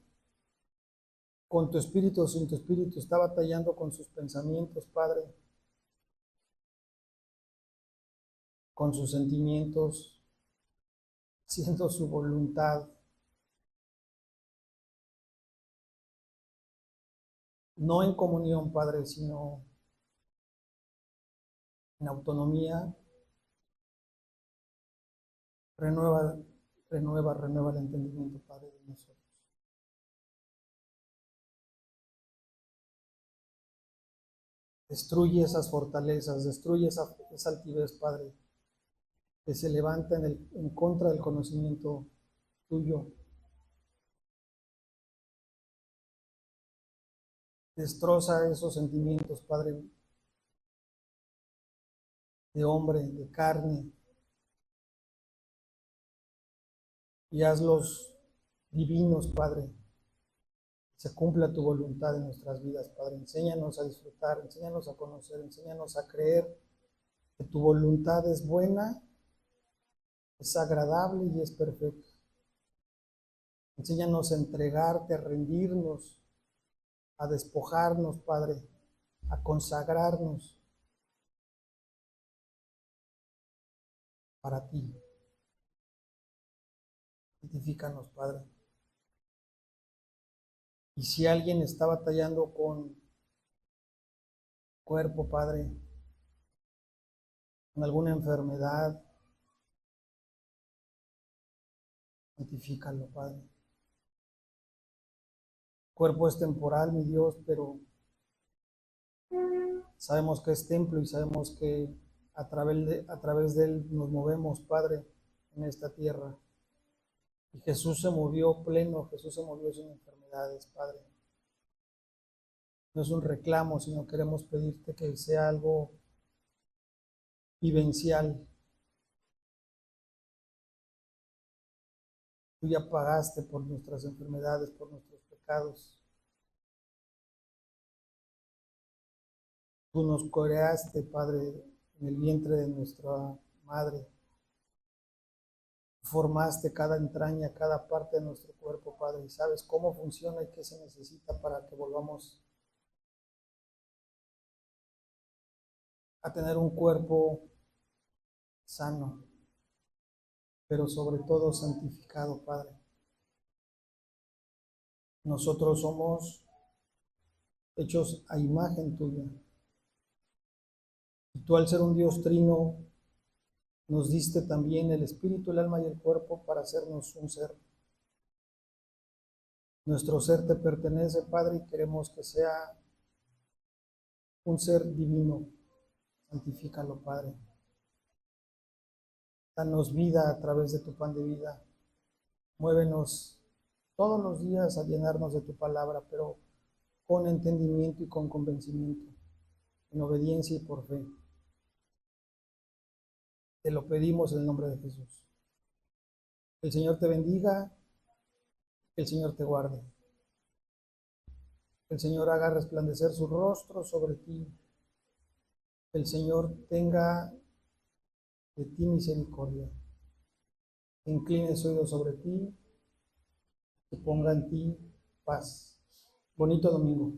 con tu espíritu o sin tu espíritu está batallando con sus pensamientos, Padre, con sus sentimientos, haciendo su voluntad, no en comunión, Padre, sino en autonomía, renueva el entendimiento, Padre, de nosotros. Destruye esas fortalezas, destruye esa altivez, Padre, que se levanta en contra del conocimiento tuyo. Destroza esos sentimientos, Padre, de hombre, de carne, y hazlos divinos, Padre. Se cumpla tu voluntad en nuestras vidas, Padre. Enséñanos a disfrutar, enséñanos a conocer, enséñanos a creer que tu voluntad es buena, es agradable y es perfecta. Enséñanos a entregarte, a rendirnos, a despojarnos, Padre, a consagrarnos para ti. Santifícanos, Padre. Y si alguien está batallando con cuerpo, Padre, con alguna enfermedad, santifícalo, Padre. El cuerpo es temporal, mi Dios, pero sabemos que es templo y sabemos que a través de él nos movemos, Padre, en esta tierra. Y Jesús se movió pleno, Jesús se movió sin enfermedades, Padre. No es un reclamo, sino queremos pedirte que sea algo vivencial. Tú ya pagaste por nuestras enfermedades, por nuestros pecados. Tú nos creaste, Padre, en el vientre de nuestra madre. Formaste cada entraña, cada parte de nuestro cuerpo, Padre, y sabes cómo funciona y qué se necesita para que volvamos a tener un cuerpo sano, pero sobre todo santificado, Padre. Nosotros somos hechos a imagen tuya. Y tú, al ser un Dios trino, nos diste también el espíritu, el alma y el cuerpo para hacernos un ser. Nuestro ser te pertenece, Padre, y queremos que sea un ser divino. Santifícalo, Padre. Danos vida a través de tu pan de vida. Muévenos todos los días a llenarnos de tu palabra, pero con entendimiento y con convencimiento, en obediencia y por fe. Te lo pedimos en el nombre de Jesús. Que el Señor te bendiga, que el Señor te guarde. Que el Señor haga resplandecer su rostro sobre ti. Que el Señor tenga de ti misericordia. Que incline su oído sobre ti, que ponga en ti paz. Bonito domingo.